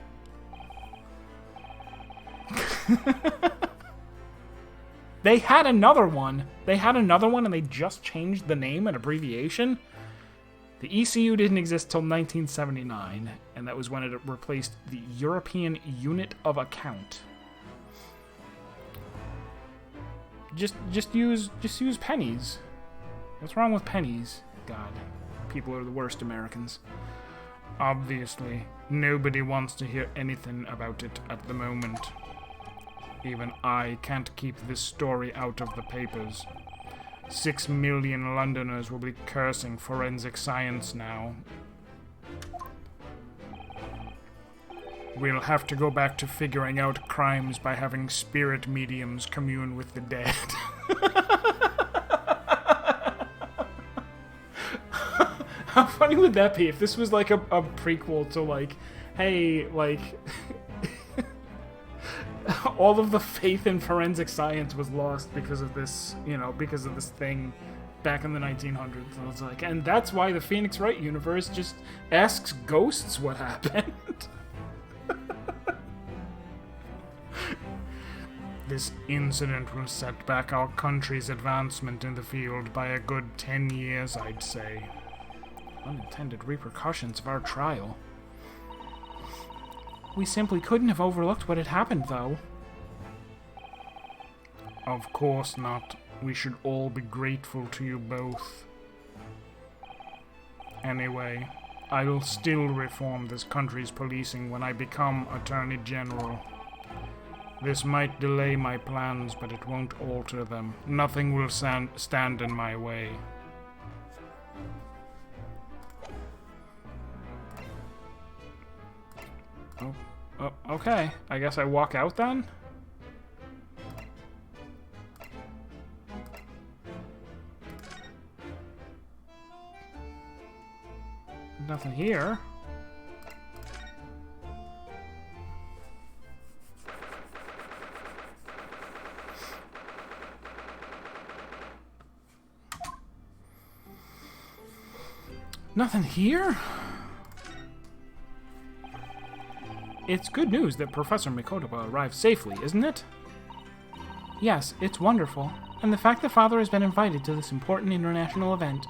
They had another one. And they just changed the name and abbreviation. The ECU didn't exist till 1979, and that was when it replaced the European Unit of Account. Just use pennies. What's wrong with pennies? God, people are the worst Americans. Obviously, nobody wants to hear anything about it at the moment. Even I can't keep this story out of the papers. 6 million Londoners will be cursing forensic science now. We'll have to go back to figuring out crimes by having spirit mediums commune with the dead. How funny would that be if this was like a prequel to like, hey, like, all of the faith in forensic science was lost because of this, because of this thing back in the 1900s. And it's like, and that's why the Phoenix Wright universe just asks ghosts what happened. This incident will set back our country's advancement in the field by a good 10 years, I'd say. Unintended repercussions of our trial. We simply couldn't have overlooked what had happened, though. Of course not. We should all be grateful to you both. Anyway, I'll still reform this country's policing when I become Attorney General. This might delay my plans, but it won't alter them. Nothing will stand in my way. Oh, okay. I guess I walk out then? Nothing here. Nothing here? It's good news that Professor Mikotoba arrived safely, isn't it? Yes, it's wonderful. And the fact that Father has been invited to this important international event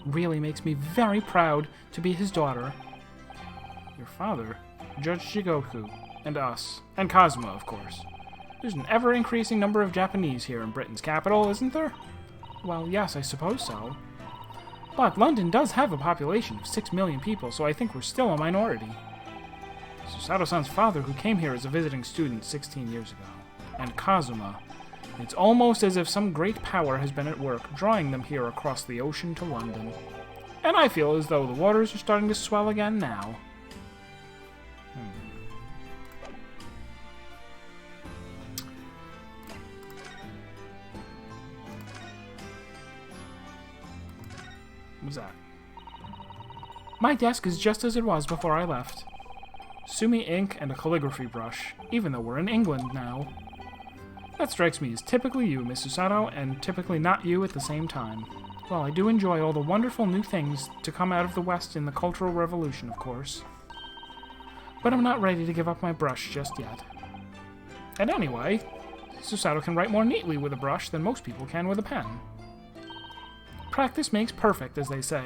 really makes me very proud to be his daughter. Your father, Judge Shigoku, and us, and Kazuma, of course. There's an ever-increasing number of Japanese here in Britain's capital, isn't there? Well, yes, I suppose so. But London does have a population of 6 million people, so I think we're still a minority. Susato-san's father, who came here as a visiting student 16 years ago, and Kazuma. It's almost as if some great power has been at work, drawing them here across the ocean to London. And I feel as though the waters are starting to swell again now. What's that? My desk is just as it was before I left. Sumi ink and a calligraphy brush, even though we're in England now. That strikes me as typically you, Miss Susato, and typically not you at the same time. Well, I do enjoy all the wonderful new things to come out of the West in the Cultural Revolution, of course. But I'm not ready to give up my brush just yet. And anyway, Susato can write more neatly with a brush than most people can with a pen. Practice makes perfect, as they say.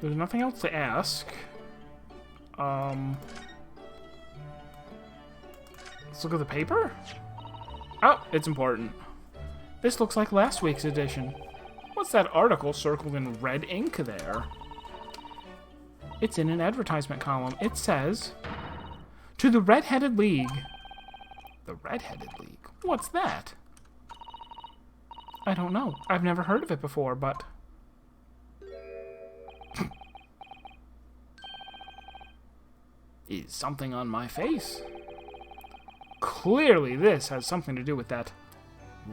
There's nothing else to ask. Let's look at the paper. Oh, it's important. This looks like last week's edition. What's that article circled in red ink there? It's in an advertisement column. It says, "To the Red-Headed League." The Red-Headed League? What's that? I don't know. I've never heard of it before, but... Is something on my face? Clearly this has something to do with that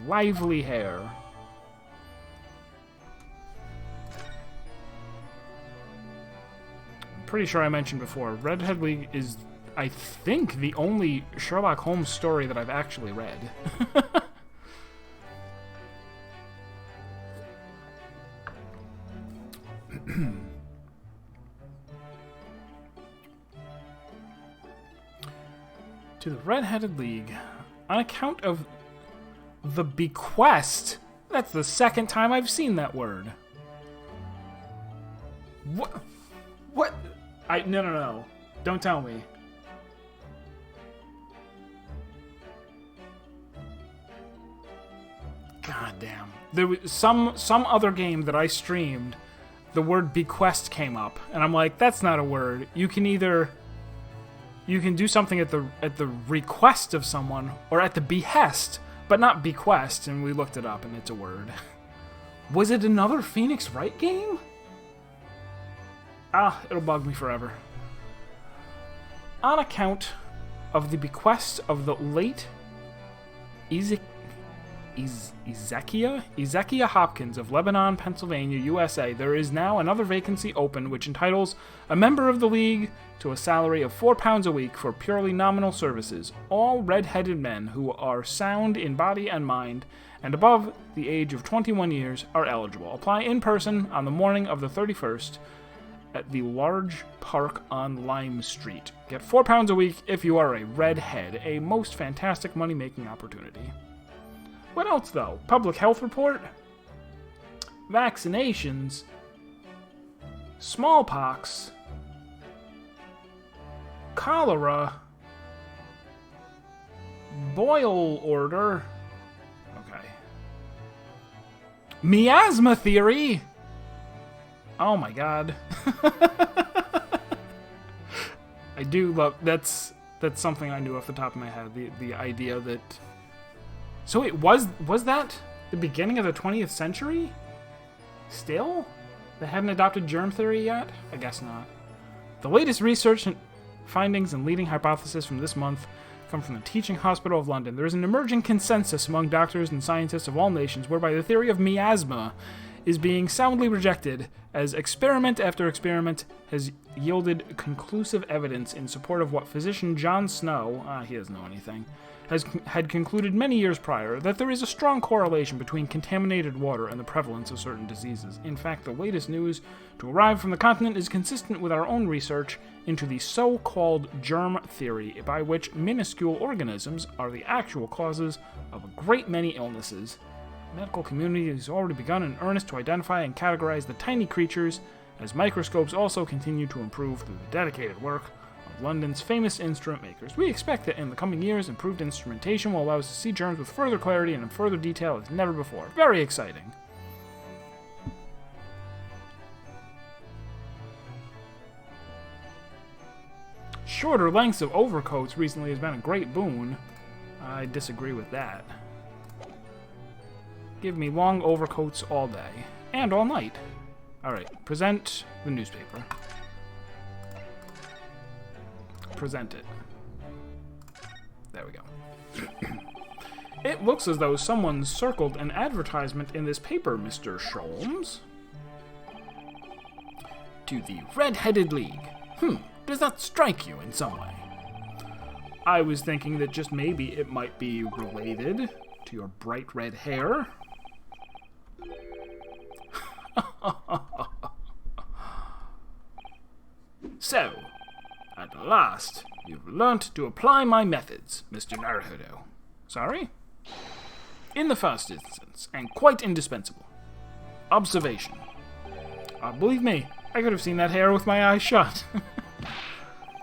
lively hair. I'm pretty sure I mentioned before, Red-Headed League is, I think, the only Sherlock Holmes story that I've actually read. To the Red-Headed League, on account of the bequest. That's the second time I've seen that word. What? What? No. Don't tell me. God damn. There was some other game that I streamed, the word bequest came up, and I'm like, that's not a word. You can do something at the request of someone or at the behest, but not bequest, and we looked it up and it's a word. Was it another Phoenix Wright game? It'll bug me forever. On account of the bequest of the late Ezekiah Hopkins of Lebanon, Pennsylvania, USA, there is now another vacancy open which entitles a member of the League to a salary of £4 a week for purely nominal services. All red-headed men who are sound in body and mind and above the age of 21 years are eligible. Apply in person on the morning of the 31st at the large park on Lime Street. Get £4 a week if you are a redhead, a most fantastic money-making opportunity. What else, though? Public health report? Vaccinations? Smallpox? Cholera? Boil order? Okay. Miasma theory? Oh my god. I do love... That's something I knew off the top of my head. The idea that... So wait, was that the beginning of the 20th century? Still? They hadn't adopted germ theory yet? I guess not. The latest research and findings and leading hypothesis from this month come from the Teaching Hospital of London. There is an emerging consensus among doctors and scientists of all nations whereby the theory of miasma is being soundly rejected, as experiment after experiment has yielded conclusive evidence in support of what physician John Snow, he doesn't know anything, had concluded many years prior, that there is a strong correlation between contaminated water and the prevalence of certain diseases. In fact, the latest news to arrive from the continent is consistent with our own research into the so-called germ theory, by which minuscule organisms are the actual causes of a great many illnesses. The medical community has already begun in earnest to identify and categorize the tiny creatures, as microscopes also continue to improve through the dedicated work of London's famous instrument makers. We expect that in the coming years, improved instrumentation will allow us to see germs with further clarity and in further detail as never before. Very exciting. Shorter lengths of overcoats recently has been a great boon. I disagree with that. Give me long overcoats all day. And all night. Alright, present the newspaper. Present it. There we go. It looks as though someone circled an advertisement in this paper, Mr. Sholmes. To the Red-Headed League. Does that strike you in some way? I was thinking that just maybe it might be related to your bright red hair. So, at last, you've learnt to apply my methods, Mr. Naruhodo. Sorry? In the first instance, and quite indispensable, observation. Believe me, I could have seen that hair with my eyes shut.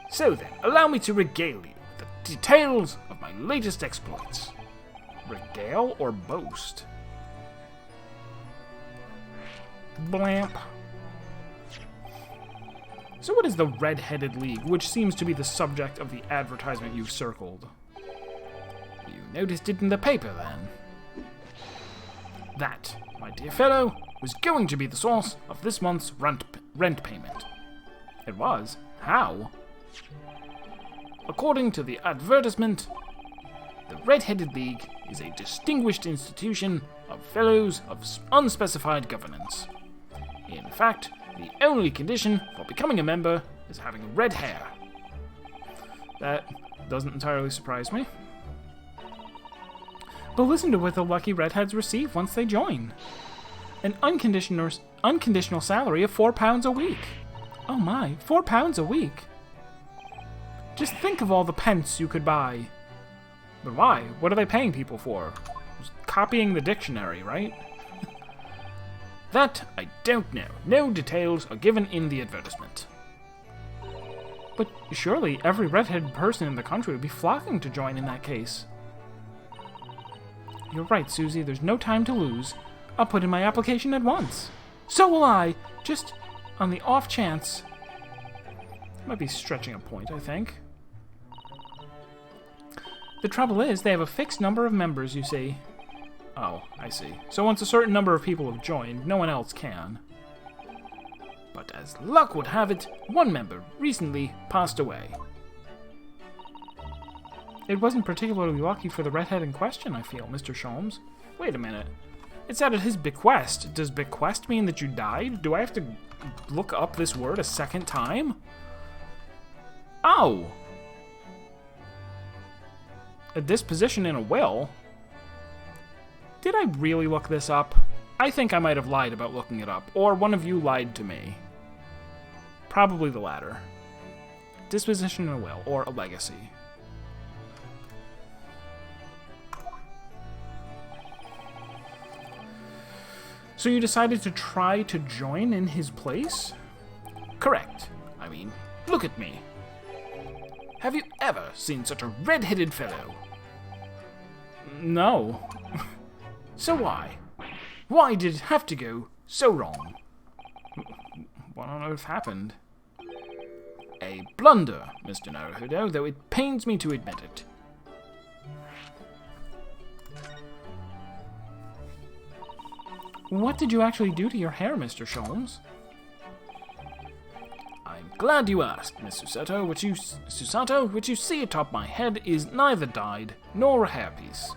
So then, allow me to regale you with the details of my latest exploits. Regale or boast? Blamp. So what is the Red-Headed League, which seems to be the subject of the advertisement you've circled? You noticed it in the paper, then? That, my dear fellow, was going to be the source of this month's rent payment. It was? How? According to the advertisement, the Red-Headed League is a distinguished institution of fellows of unspecified governance. In fact, the only condition for becoming a member is having red hair. That doesn't entirely surprise me. But listen to what the lucky redheads receive once they join. An unconditional salary of £4 a week. Oh my, £4 a week. Just think of all the pence you could buy. But why? What are they paying people for? Just copying the dictionary, right? That I don't know. No details are given in the advertisement. But surely every redheaded person in the country would be flocking to join in that case. You're right, Susie. There's no time to lose. I'll put in my application at once. So will I. Just on the off chance. Might be stretching a point, I think. The trouble is, they have a fixed number of members, you see. Oh, I see. So once a certain number of people have joined, no one else can. But as luck would have it, one member recently passed away. It wasn't particularly lucky for the redhead in question, I feel, Mr. Sholmes. Wait a minute. It said at his bequest. Does bequest mean that you died? Do I have to look up this word a second time? Oh! A disposition in a will? Did I really look this up? I think I might have lied about looking it up, or one of you lied to me. Probably the latter. Disposition in a will, or a legacy. So you decided to try to join in his place? Correct. I mean, look at me. Have you ever seen such a red-headed fellow? No. So why? Why did it have to go so wrong? What on earth happened? A blunder, Mr. Naruhodo, though it pains me to admit it. What did you actually do to your hair, Mr. Sholmes? I'm glad you asked, Miss Susato. What you see atop my head is neither dyed nor a hairpiece.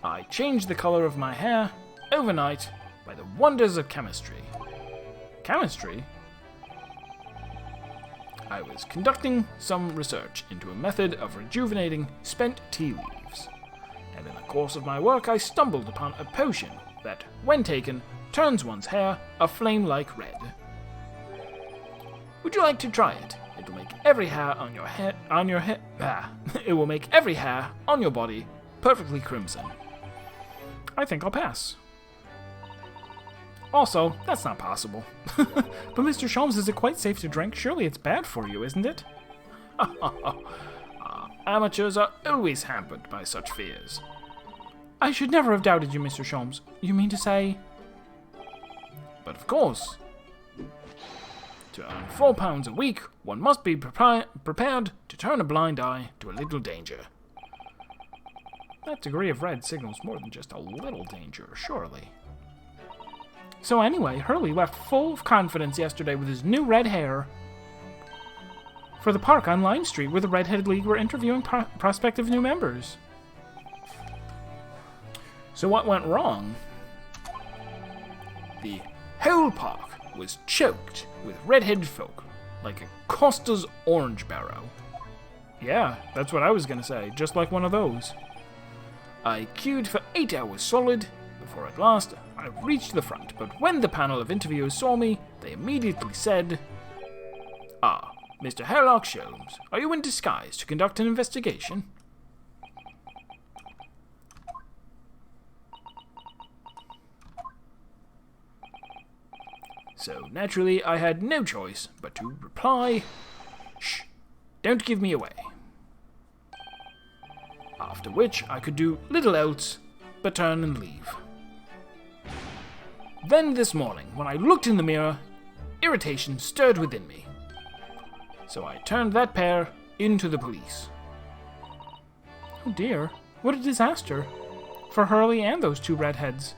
I changed the color of my hair overnight by the wonders of chemistry. Chemistry? I was conducting some research into a method of rejuvenating spent tea leaves, and in the course of my work I stumbled upon a potion that, when taken, turns one's hair a flame-like red. Would you like to try it? It will make every hair on your it will make every hair on your body perfectly crimson. I think I'll pass. Also, that's not possible. But Mr. Sholmes, is it quite safe to drink? Surely it's bad for you, isn't it? Amateurs are always hampered by such fears. I should never have doubted you, Mr. Sholmes. You mean to say... But of course. To earn £4 a week, one must be prepared to turn a blind eye to a little danger. That degree of red signals more than just a little danger, surely. So anyway, Hurley left full of confidence yesterday with his new red hair for the park on Lime Street, where the Redheaded League were interviewing prospective new members. So what went wrong? The whole park was choked with red-headed folk, like a Costa's orange barrow. Yeah, that's what I was gonna say, just like one of those. I queued for 8 hours solid, before at last I reached the front, but when the panel of interviewers saw me, they immediately said, "Ah, Mr. Herlock Sholmes, are you in disguise to conduct an investigation?" So, naturally, I had no choice but to reply, "Shh, don't give me away." After which, I could do little else but turn and leave. Then this morning, when I looked in the mirror, irritation stirred within me. So I turned that pair into the police. Oh dear, what a disaster. For Hurley and those two redheads.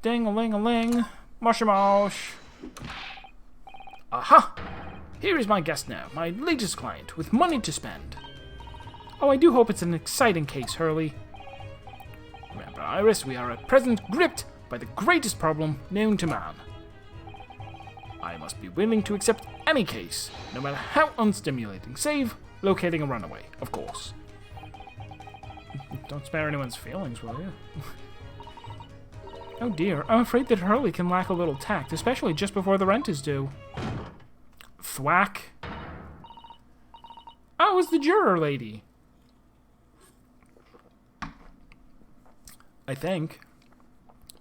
Ding-a-ling-a-ling. Mosh-a-mosh. Aha! Here is my guest now, my latest client, with money to spend. Oh, I do hope it's an exciting case, Hurley. Remember, Iris, we are at present gripped by the greatest problem known to man. I must be willing to accept any case, no matter how unstimulating, save locating a runaway, of course. Don't spare anyone's feelings, will you? Oh dear, I'm afraid that Hurley can lack a little tact, especially just before the rent is due. Thwack. Oh, it's the juror lady. I think.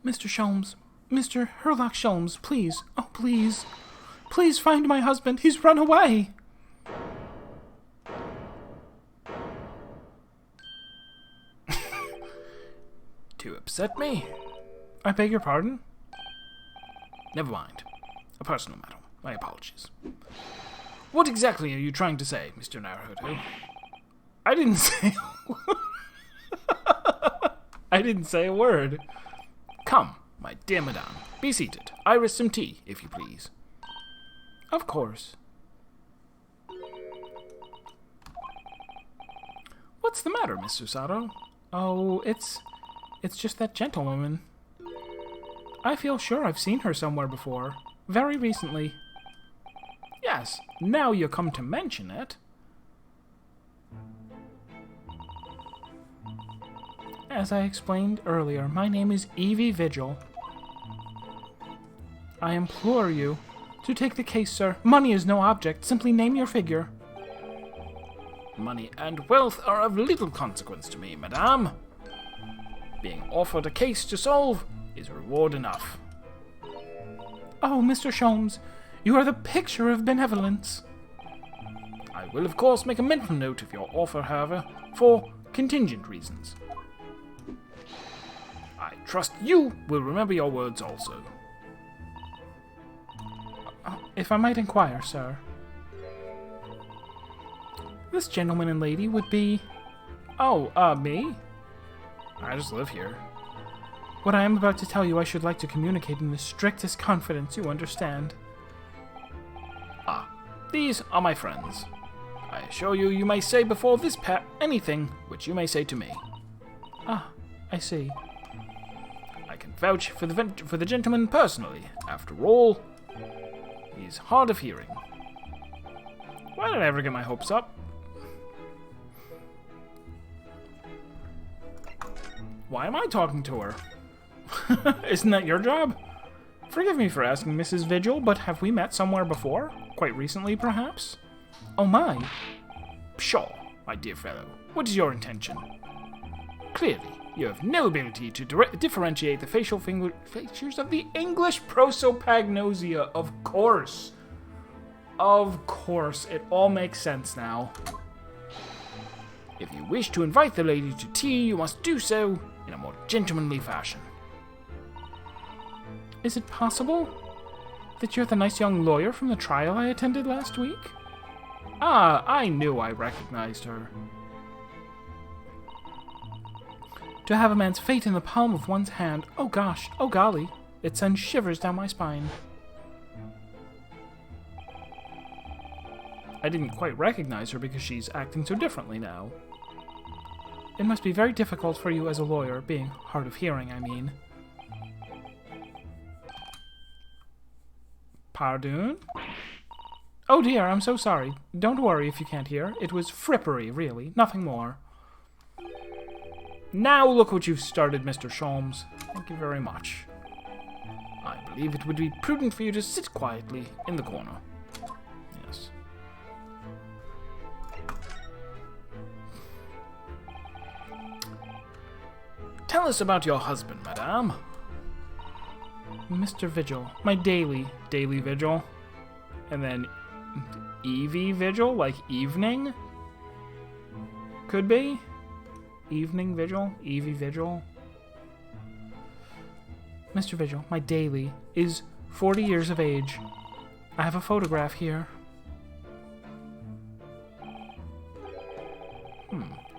Mr. Sholmes. Mr. Herlock Sholmes, please. Oh, please. Please find my husband. He's run away. To upset me? I beg your pardon? Never mind. A personal matter. My apologies. What exactly are you trying to say, Mr. Naruto? I didn't say I didn't say a word. Come, my dear madame, be seated. I risk some tea, if you please. Of course. What's the matter, Mr. Sato? Oh, it's just that gentlewoman. I feel sure I've seen her somewhere before. Very recently. Yes, now you come to mention it. As I explained earlier, my name is Evie Vigil. I implore you to take the case, sir. Money is no object. Simply name your figure. Money and wealth are of little consequence to me, madame. Being offered a case to solve is reward enough. Oh, Mr. Sholmes, you are the picture of benevolence. I will, of course, make a mental note of your offer, however, for contingent reasons. I trust you will remember your words also. If I might inquire, sir. This gentleman and lady would be... Oh, me? I just live here. What I am about to tell you I should like to communicate in the strictest confidence, you understand. Ah, these are my friends. I assure you, you may say before this pair anything which you may say to me. Ah, I see. I can vouch for the gentleman personally. After all, he's hard of hearing. Why did I ever get my hopes up? Why am I talking to her? Isn't that your job? Forgive me for asking, Mrs. Vigil, but have we met somewhere before? Quite recently, perhaps? Oh my. Pshaw, my dear fellow. What is your intention? Clearly, you have no ability to differentiate the facial features of the English prosopagnosia, of course. Of course, it all makes sense now. If you wish to invite the lady to tea, you must do so in a more gentlemanly fashion. Is it possible that you're the nice young lawyer from the trial I attended last week? Ah, I knew I recognized her. To have a man's fate in the palm of one's hand, oh gosh, oh golly, it sends shivers down my spine. I didn't quite recognize her because she's acting so differently now. It must be very difficult for you as a lawyer, being hard of hearing, I mean. Pardon? Oh dear, I'm so sorry. Don't worry if you can't hear. It was frippery, really. Nothing more. Now look what you've started, Mr. Sholmes. Thank you very much. I believe it would be prudent for you to sit quietly in the corner. Yes. Tell us about your husband, madame. Mr. Vigil. My daily vigil. And then Evie Vigil, like evening? Could be. Evening Vigil, Evie Vigil. Mr. Vigil, my daily, is 40 years of age. I have a photograph here.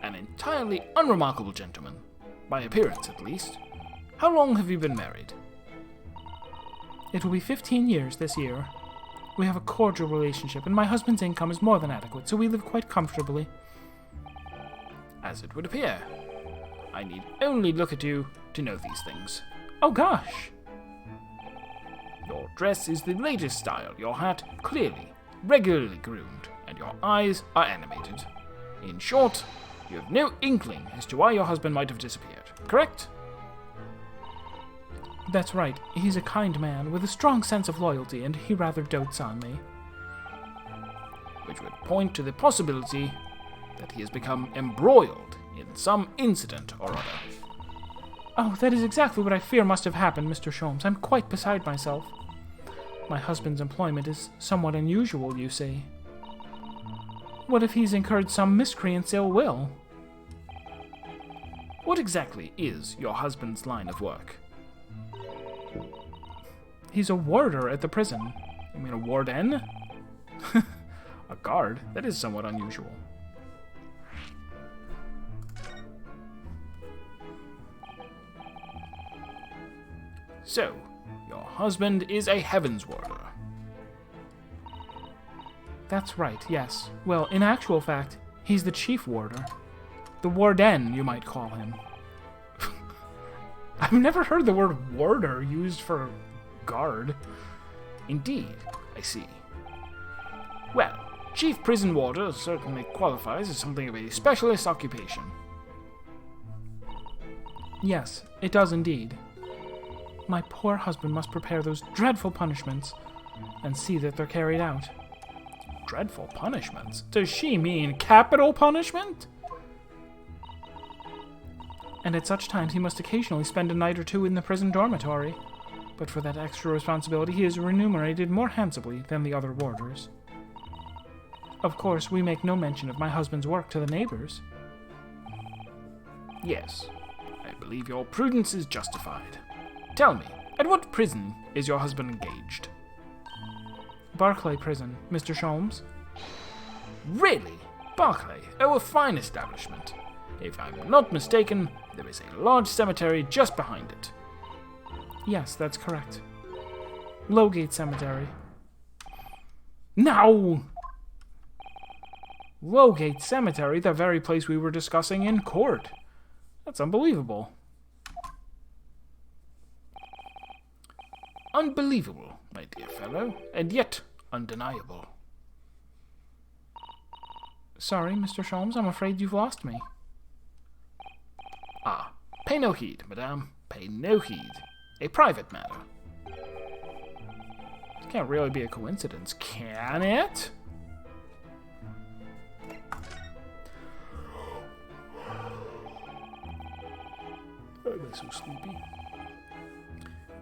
An entirely unremarkable gentleman. By appearance, at least. How long have you been married? It will be 15 years this year. We have a cordial relationship, and my husband's income is more than adequate, so we live quite comfortably. As it would appear. I need only look at you to know these things. Oh gosh! Your dress is the latest style, your hat clearly, regularly groomed, and your eyes are animated. In short, you have no inkling as to why your husband might have disappeared, correct? That's right. He's a kind man with a strong sense of loyalty, and he rather dotes on me. Which would point to the possibility that he has become embroiled in some incident or other. Oh, that is exactly what I fear must have happened, Mr. Sholmes. I'm quite beside myself. My husband's employment is somewhat unusual, you see. What if he's incurred some miscreant's ill will? What exactly is your husband's line of work? He's a warder at the prison. You mean a warden? A guard? That is somewhat unusual. So, your husband is a heavens warder. That's right, yes. Well, in actual fact, he's the chief warder. The warden, you might call him. I've never heard the word warder used for guard. Indeed, I see. Well, chief prison warder certainly qualifies as something of a specialist occupation. Yes, it does indeed. My poor husband must prepare those dreadful punishments and see that they're carried out. Dreadful punishments? Does she mean capital punishment? And at such times he must occasionally spend a night or two in the prison dormitory. But for that extra responsibility he is remunerated more handsomely than the other warders. Of course, we make no mention of my husband's work to the neighbors. Yes, I believe your prudence is justified. Tell me, at what prison is your husband engaged? Barclay Prison, Mr. Sholmes. Really? Barclay? Oh, a fine establishment. If I'm not mistaken, there is a large cemetery just behind it. Yes, that's correct. Lowgate Cemetery. No! Lowgate Cemetery, the very place we were discussing in court. That's unbelievable. Unbelievable, my dear fellow, and yet undeniable. Sorry, Mr. Sholmes, I'm afraid you've lost me. Ah, pay no heed, madame, pay no heed. A private matter. It can't really be a coincidence, can it? I'm so sleepy.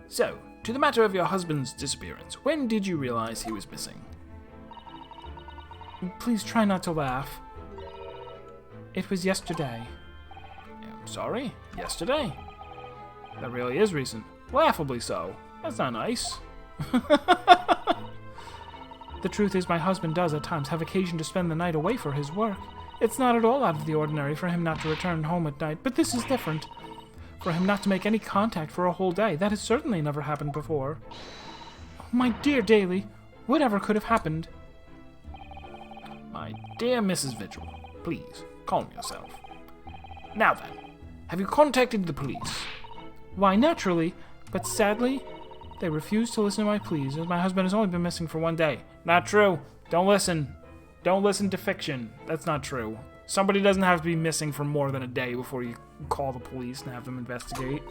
So, to the matter of your husband's disappearance, when did you realize he was missing? Please try not to laugh. It was yesterday. I'm sorry? Yesterday? That really is recent. Laughably so. That's not nice. The truth is, my husband does at times have occasion to spend the night away for his work. It's not at all out of the ordinary for him not to return home at night, but this is different. For him not to make any contact for a whole day, that has certainly never happened before. Oh, my dear Daly, whatever could have happened? My dear Mrs. Vigil, please, calm yourself. Now then, have you contacted the police? Why, naturally, but sadly, they refuse to listen to my pleas, as my husband has only been missing for 1 day. Not true. Don't listen. Don't listen to fiction. That's not true. Somebody doesn't have to be missing for more than a day before you call the police and have them investigate.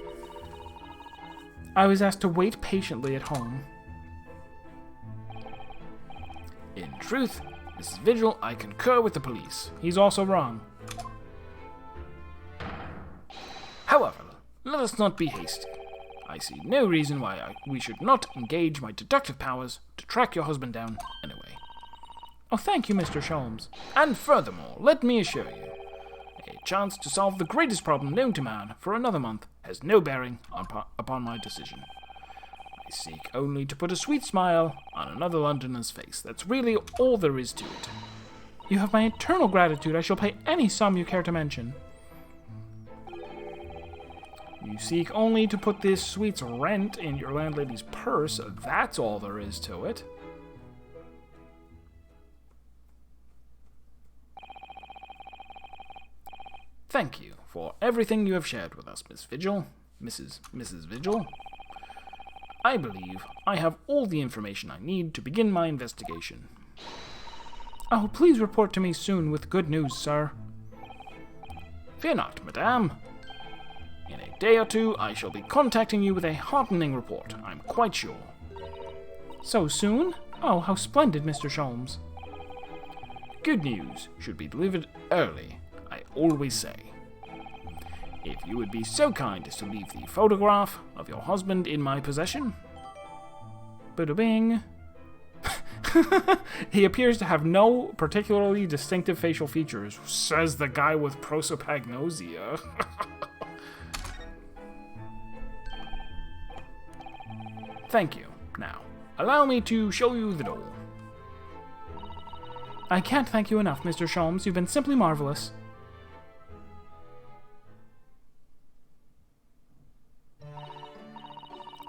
I was asked to wait patiently at home. In truth, Mrs. Vigil, I concur with the police. He's also wrong. However, let us not be hasty. I see no reason why we should not engage my deductive powers to track your husband down anyway. Oh, thank you, Mr. Sholmes. And furthermore, let me assure you, a chance to solve the greatest problem known to man for another month has no bearing upon my decision. I seek only to put a sweet smile on another Londoner's face. That's really all there is to it. You have my eternal gratitude. I shall pay any sum you care to mention. You seek only to put this sweet's rent in your landlady's purse. That's all there is to it. Thank you for everything you have shared with us, Miss Vigil. Mrs. Vigil. I believe I have all the information I need to begin my investigation. Oh, please report to me soon with good news, sir. Fear not, madame. In a day or two, I shall be contacting you with a heartening report, I'm quite sure. So soon? Oh, how splendid, Mr. Sholmes. Good news should be delivered early, I always say. If you would be so kind as to leave the photograph of your husband in my possession. Bada-bing. He appears to have no particularly distinctive facial features, says the guy with prosopagnosia. Thank you. Now, allow me to show you the door. I can't thank you enough, Mr. Sholmes. You've been simply marvelous.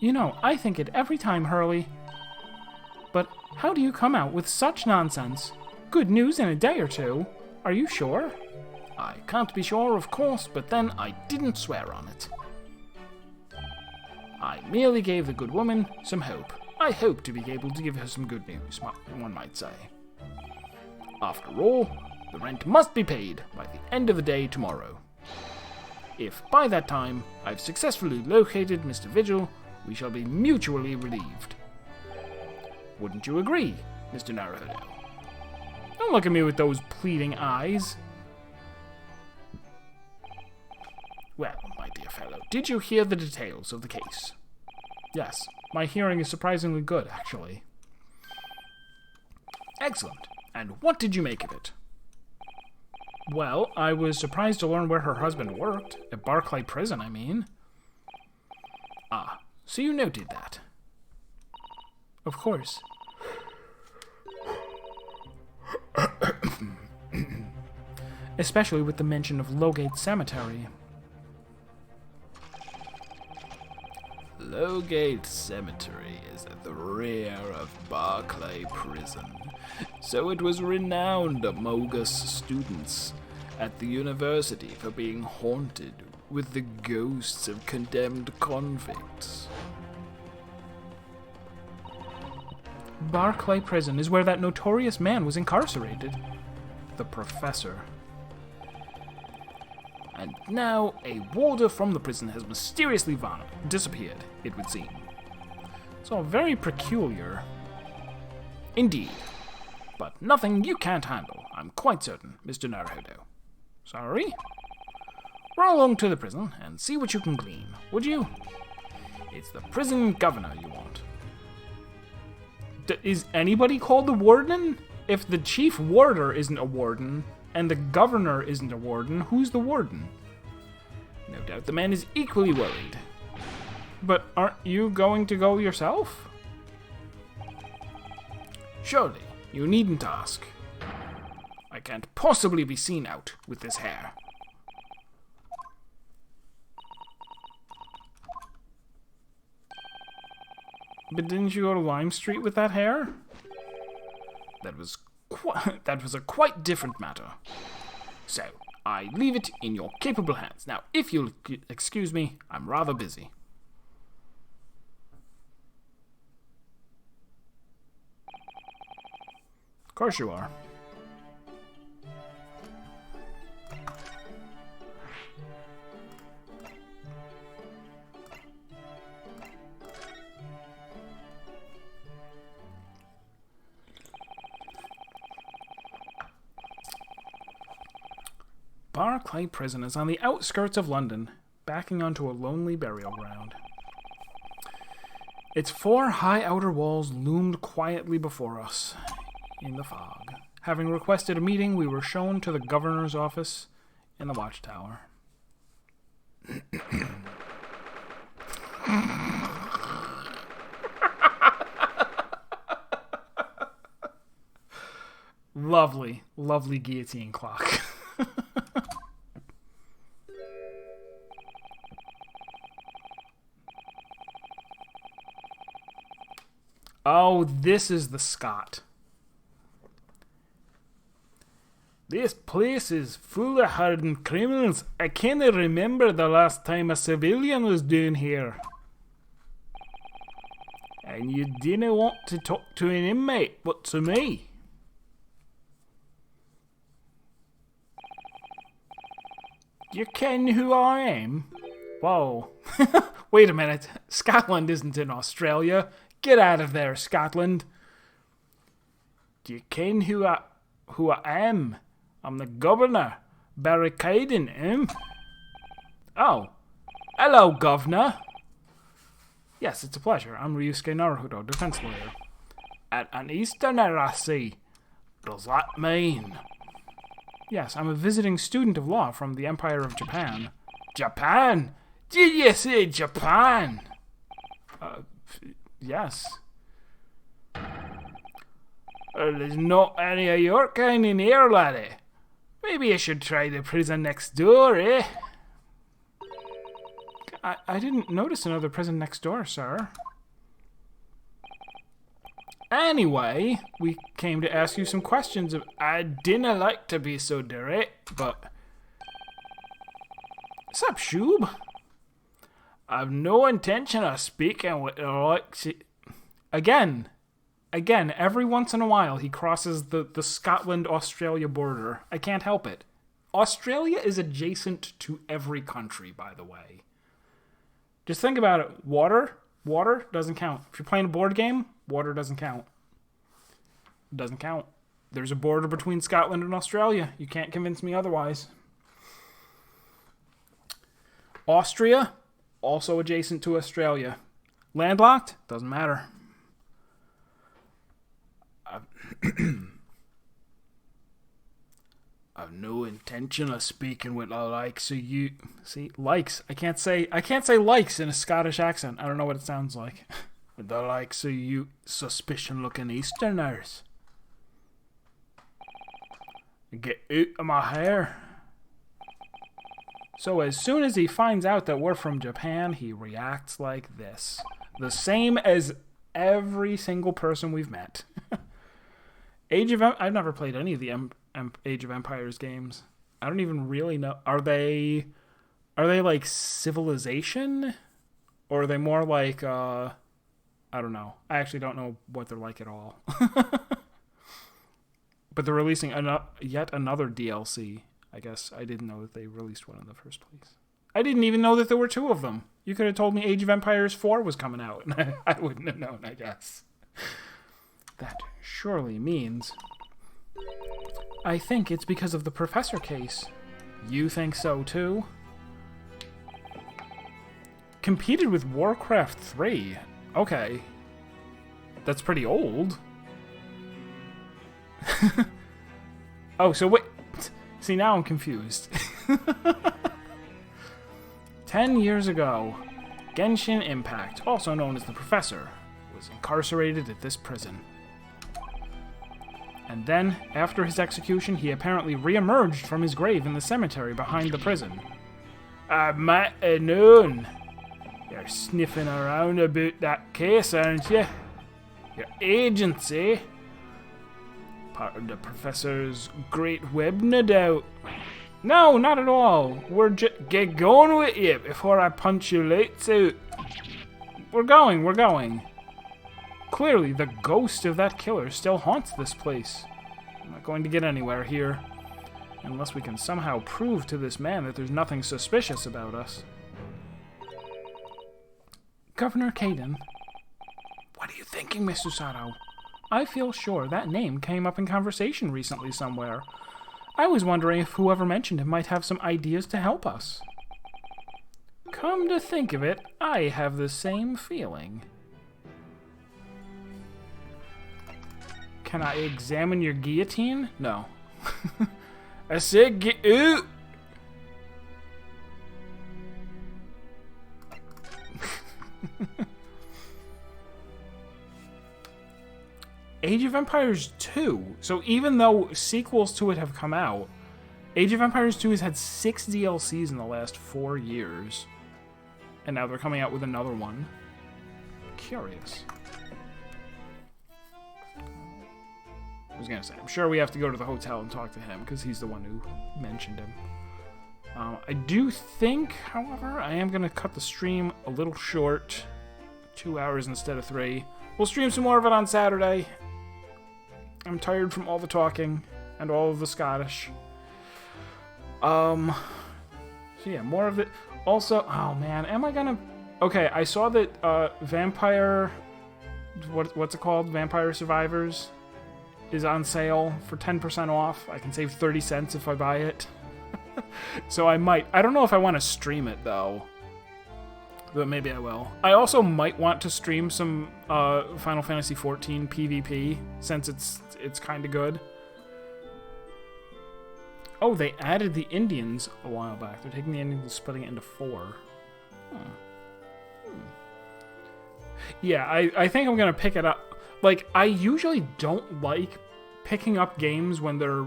You know, I think it every time, Hurley. But how do you come out with such nonsense? Good news in a day or two? Are you sure? I can't be sure, of course, but then I didn't swear on it. I merely gave the good woman some hope. I hope to be able to give her some good news, one might say. After all, the rent must be paid by the end of the day tomorrow. If by that time I've successfully located Mr. Vigil, we shall be mutually relieved. Wouldn't you agree, Mr. Naruhodo? Don't look at me with those pleading eyes. Well, my dear fellow, did you hear the details of the case? Yes, my hearing is surprisingly good, actually. Excellent. And what did you make of it? Well, I was surprised to learn where her husband worked. At Barclay Prison, I mean. Ah, so you noted that? Of course. Especially with the mention of Lowgate Cemetery. Lowgate Cemetery is at the rear of Barclay Prison, so it was renowned among us students at the university for being haunted with the ghosts of condemned convicts. Barclay Prison is where that notorious man was incarcerated. The professor. And now a warder from the prison has mysteriously disappeared, it would seem. It's all very peculiar. Indeed. But nothing you can't handle, I'm quite certain, Mr. Naruhodo. Sorry? Run along to the prison and see what you can glean, would you? It's the prison governor you want. Is anybody called the warden? If the chief warder isn't a warden, and the governor isn't a warden, who's the warden? No doubt the man is equally worried. But aren't you going to go yourself? Surely, you needn't ask. I can't possibly be seen out with this hair. But didn't you go to Lime Street with that hair? That was a quite different matter. So, I leave it in your capable hands. Now, if you'll excuse me, I'm rather busy. Of course you are. Barclay Prison is on the outskirts of London, backing onto a lonely burial ground. Its 4 high outer walls loomed quietly before us in the fog. Having requested a meeting, we were shown to the governor's office in the watchtower. Lovely, lovely guillotine clock. Oh, this is the Scot. This place is full of hardened criminals. I can't remember the last time a civilian was down here. And you didn't want to talk to an inmate, but to me. You ken who I am? Whoa. Wait a minute. Scotland isn't in Australia. Get out of there, Scotland. Do you ken who I am? I'm the governor. Barricading him. Oh. Hello, governor. Yes, it's a pleasure. I'm Ryusuke Naruhodo, defense lawyer. At an Easterner, I see. Does that mean? Yes, I'm a visiting student of law from the Empire of Japan. Japan? Did you say Japan? Yes. There's not any of your kind in here, laddie. Maybe I should try the prison next door, eh? I didn't notice another prison next door, sir. Anyway, we came to ask you some questions. I didn't like to be so direct, but... What's up, Shoob? I've no intention of speaking with Alexi... Again, every once in a while he crosses the Scotland-Australia border. I can't help it. Australia is adjacent to every country, by the way. Just think about it. Water doesn't count. If you're playing a board game, water doesn't count. It doesn't count. There's a border between Scotland and Australia. You can't convince me otherwise. Austria, also adjacent to Australia. Landlocked? Doesn't matter. I've no intention of speaking with the likes of you. See, likes. I can't say likes in a Scottish accent. I don't know what it sounds like. With the likes of you suspicion-looking Easterners. Get out of my hair. So as soon as he finds out that we're from Japan, he reacts like this. The same as every single person we've met. I've never played any of the Age of Empires games. I don't even really know. Are they like Civilization? Or are they more like, I don't know. I actually don't know what they're like at all. But they're releasing yet another DLC. I guess I didn't know that they released one in the first place. I didn't even know that there were two of them. You could have told me Age of Empires 4 was coming out, and I wouldn't have known, I guess. That surely means... I think it's because of the Professor case. You think so, too? Competed with Warcraft 3. Okay. That's pretty old. Oh, so wait... See, now I'm confused. 10 years ago, Genshin Impact, also known as the Professor, was incarcerated at this prison. And then, after his execution, he apparently re-emerged from his grave in the cemetery behind the prison. I might have known. You're sniffing around about that case, aren't you? Your agency. Part of the Professor's great web, no doubt. No, not at all. We're just... Get going with you before I punch your lights out. We're going. Clearly, the ghost of that killer still haunts this place. I'm not going to get anywhere here. Unless we can somehow prove to this man that there's nothing suspicious about us. Governor Caden. What are you thinking, Miss Susato? I feel sure that name came up in conversation recently somewhere. I was wondering if whoever mentioned him might have some ideas to help us. Come to think of it, I have the same feeling. Can I examine your guillotine? No. I said get out! Age of Empires 2. So even though sequels to it have come out, Age of Empires 2 has had 6 DLCs in the last 4 years. And now they're coming out with another one. Curious. I was gonna say, I'm sure we have to go to the hotel and talk to him, because he's the one who mentioned him. I do think, however, I am gonna cut the stream a little short. 2 hours instead of 3. we'll stream some more of it on Saturday. I'm tired from all the talking and all of the Scottish. So yeah, more of it. Also, oh man, am I gonna... Okay, I saw that Vampire... What's it called? Vampire Survivors is on sale for 10% off. I can save 30 cents if I buy it. So I might. I don't know if I want to stream it, though. But maybe I will. I also might want to stream some Final Fantasy XIV PvP, since it's kind of good. Oh, they added the Indians a while back. They're taking the Indians and splitting it into 4. Yeah, I think I'm going to pick it up. Like, I usually don't like picking up games when they're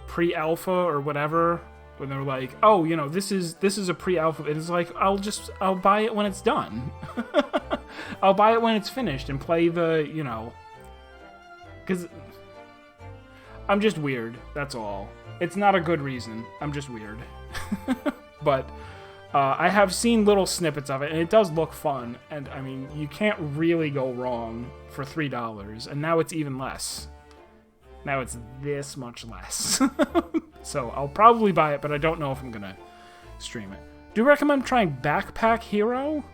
pre-alpha or whatever. When they're like, oh, you know, this is a pre-alpha. It's like, I'll buy it when it's done. I'll buy it when it's finished and play the, you know. Because I'm just weird, that's all. It's not a good reason. I'm just weird. But I have seen little snippets of it, and it does look fun. And, I mean, you can't really go wrong for $3. And now it's even less. Now it's this much less. So I'll probably buy it, but I don't know if I'm going to stream it. Do you recommend trying Backpack Hero?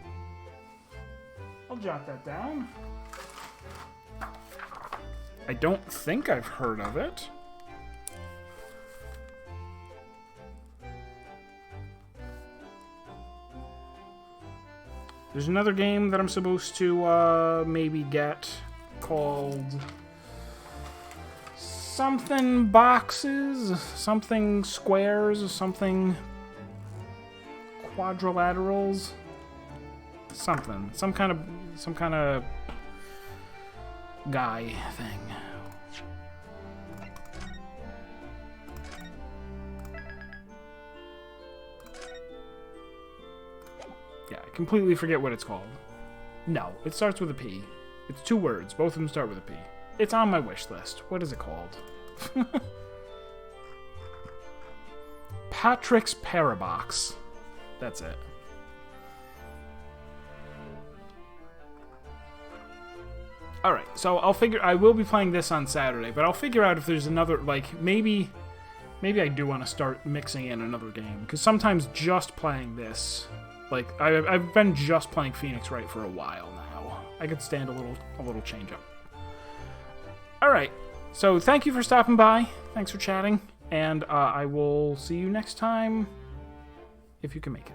I'll jot that down. I don't think I've heard of it. There's another game that I'm supposed to maybe get called something boxes, something squares, something quadrilaterals, something, some kind of guy thing. Yeah, I completely forget what it's called. No, it starts with a P. It's 2 words. Both of them start with a P. It's on my wish list. What is it called? Patrick's Parabox. That's it. Alright, so I will be playing this on Saturday, but I'll figure out if there's another, like, maybe I do want to start mixing in another game, because sometimes just playing this, like, I've been just playing Phoenix Wright for a while now. I could stand a little change up. Alright, so thank you for stopping by, thanks for chatting, and I will see you next time, if you can make it.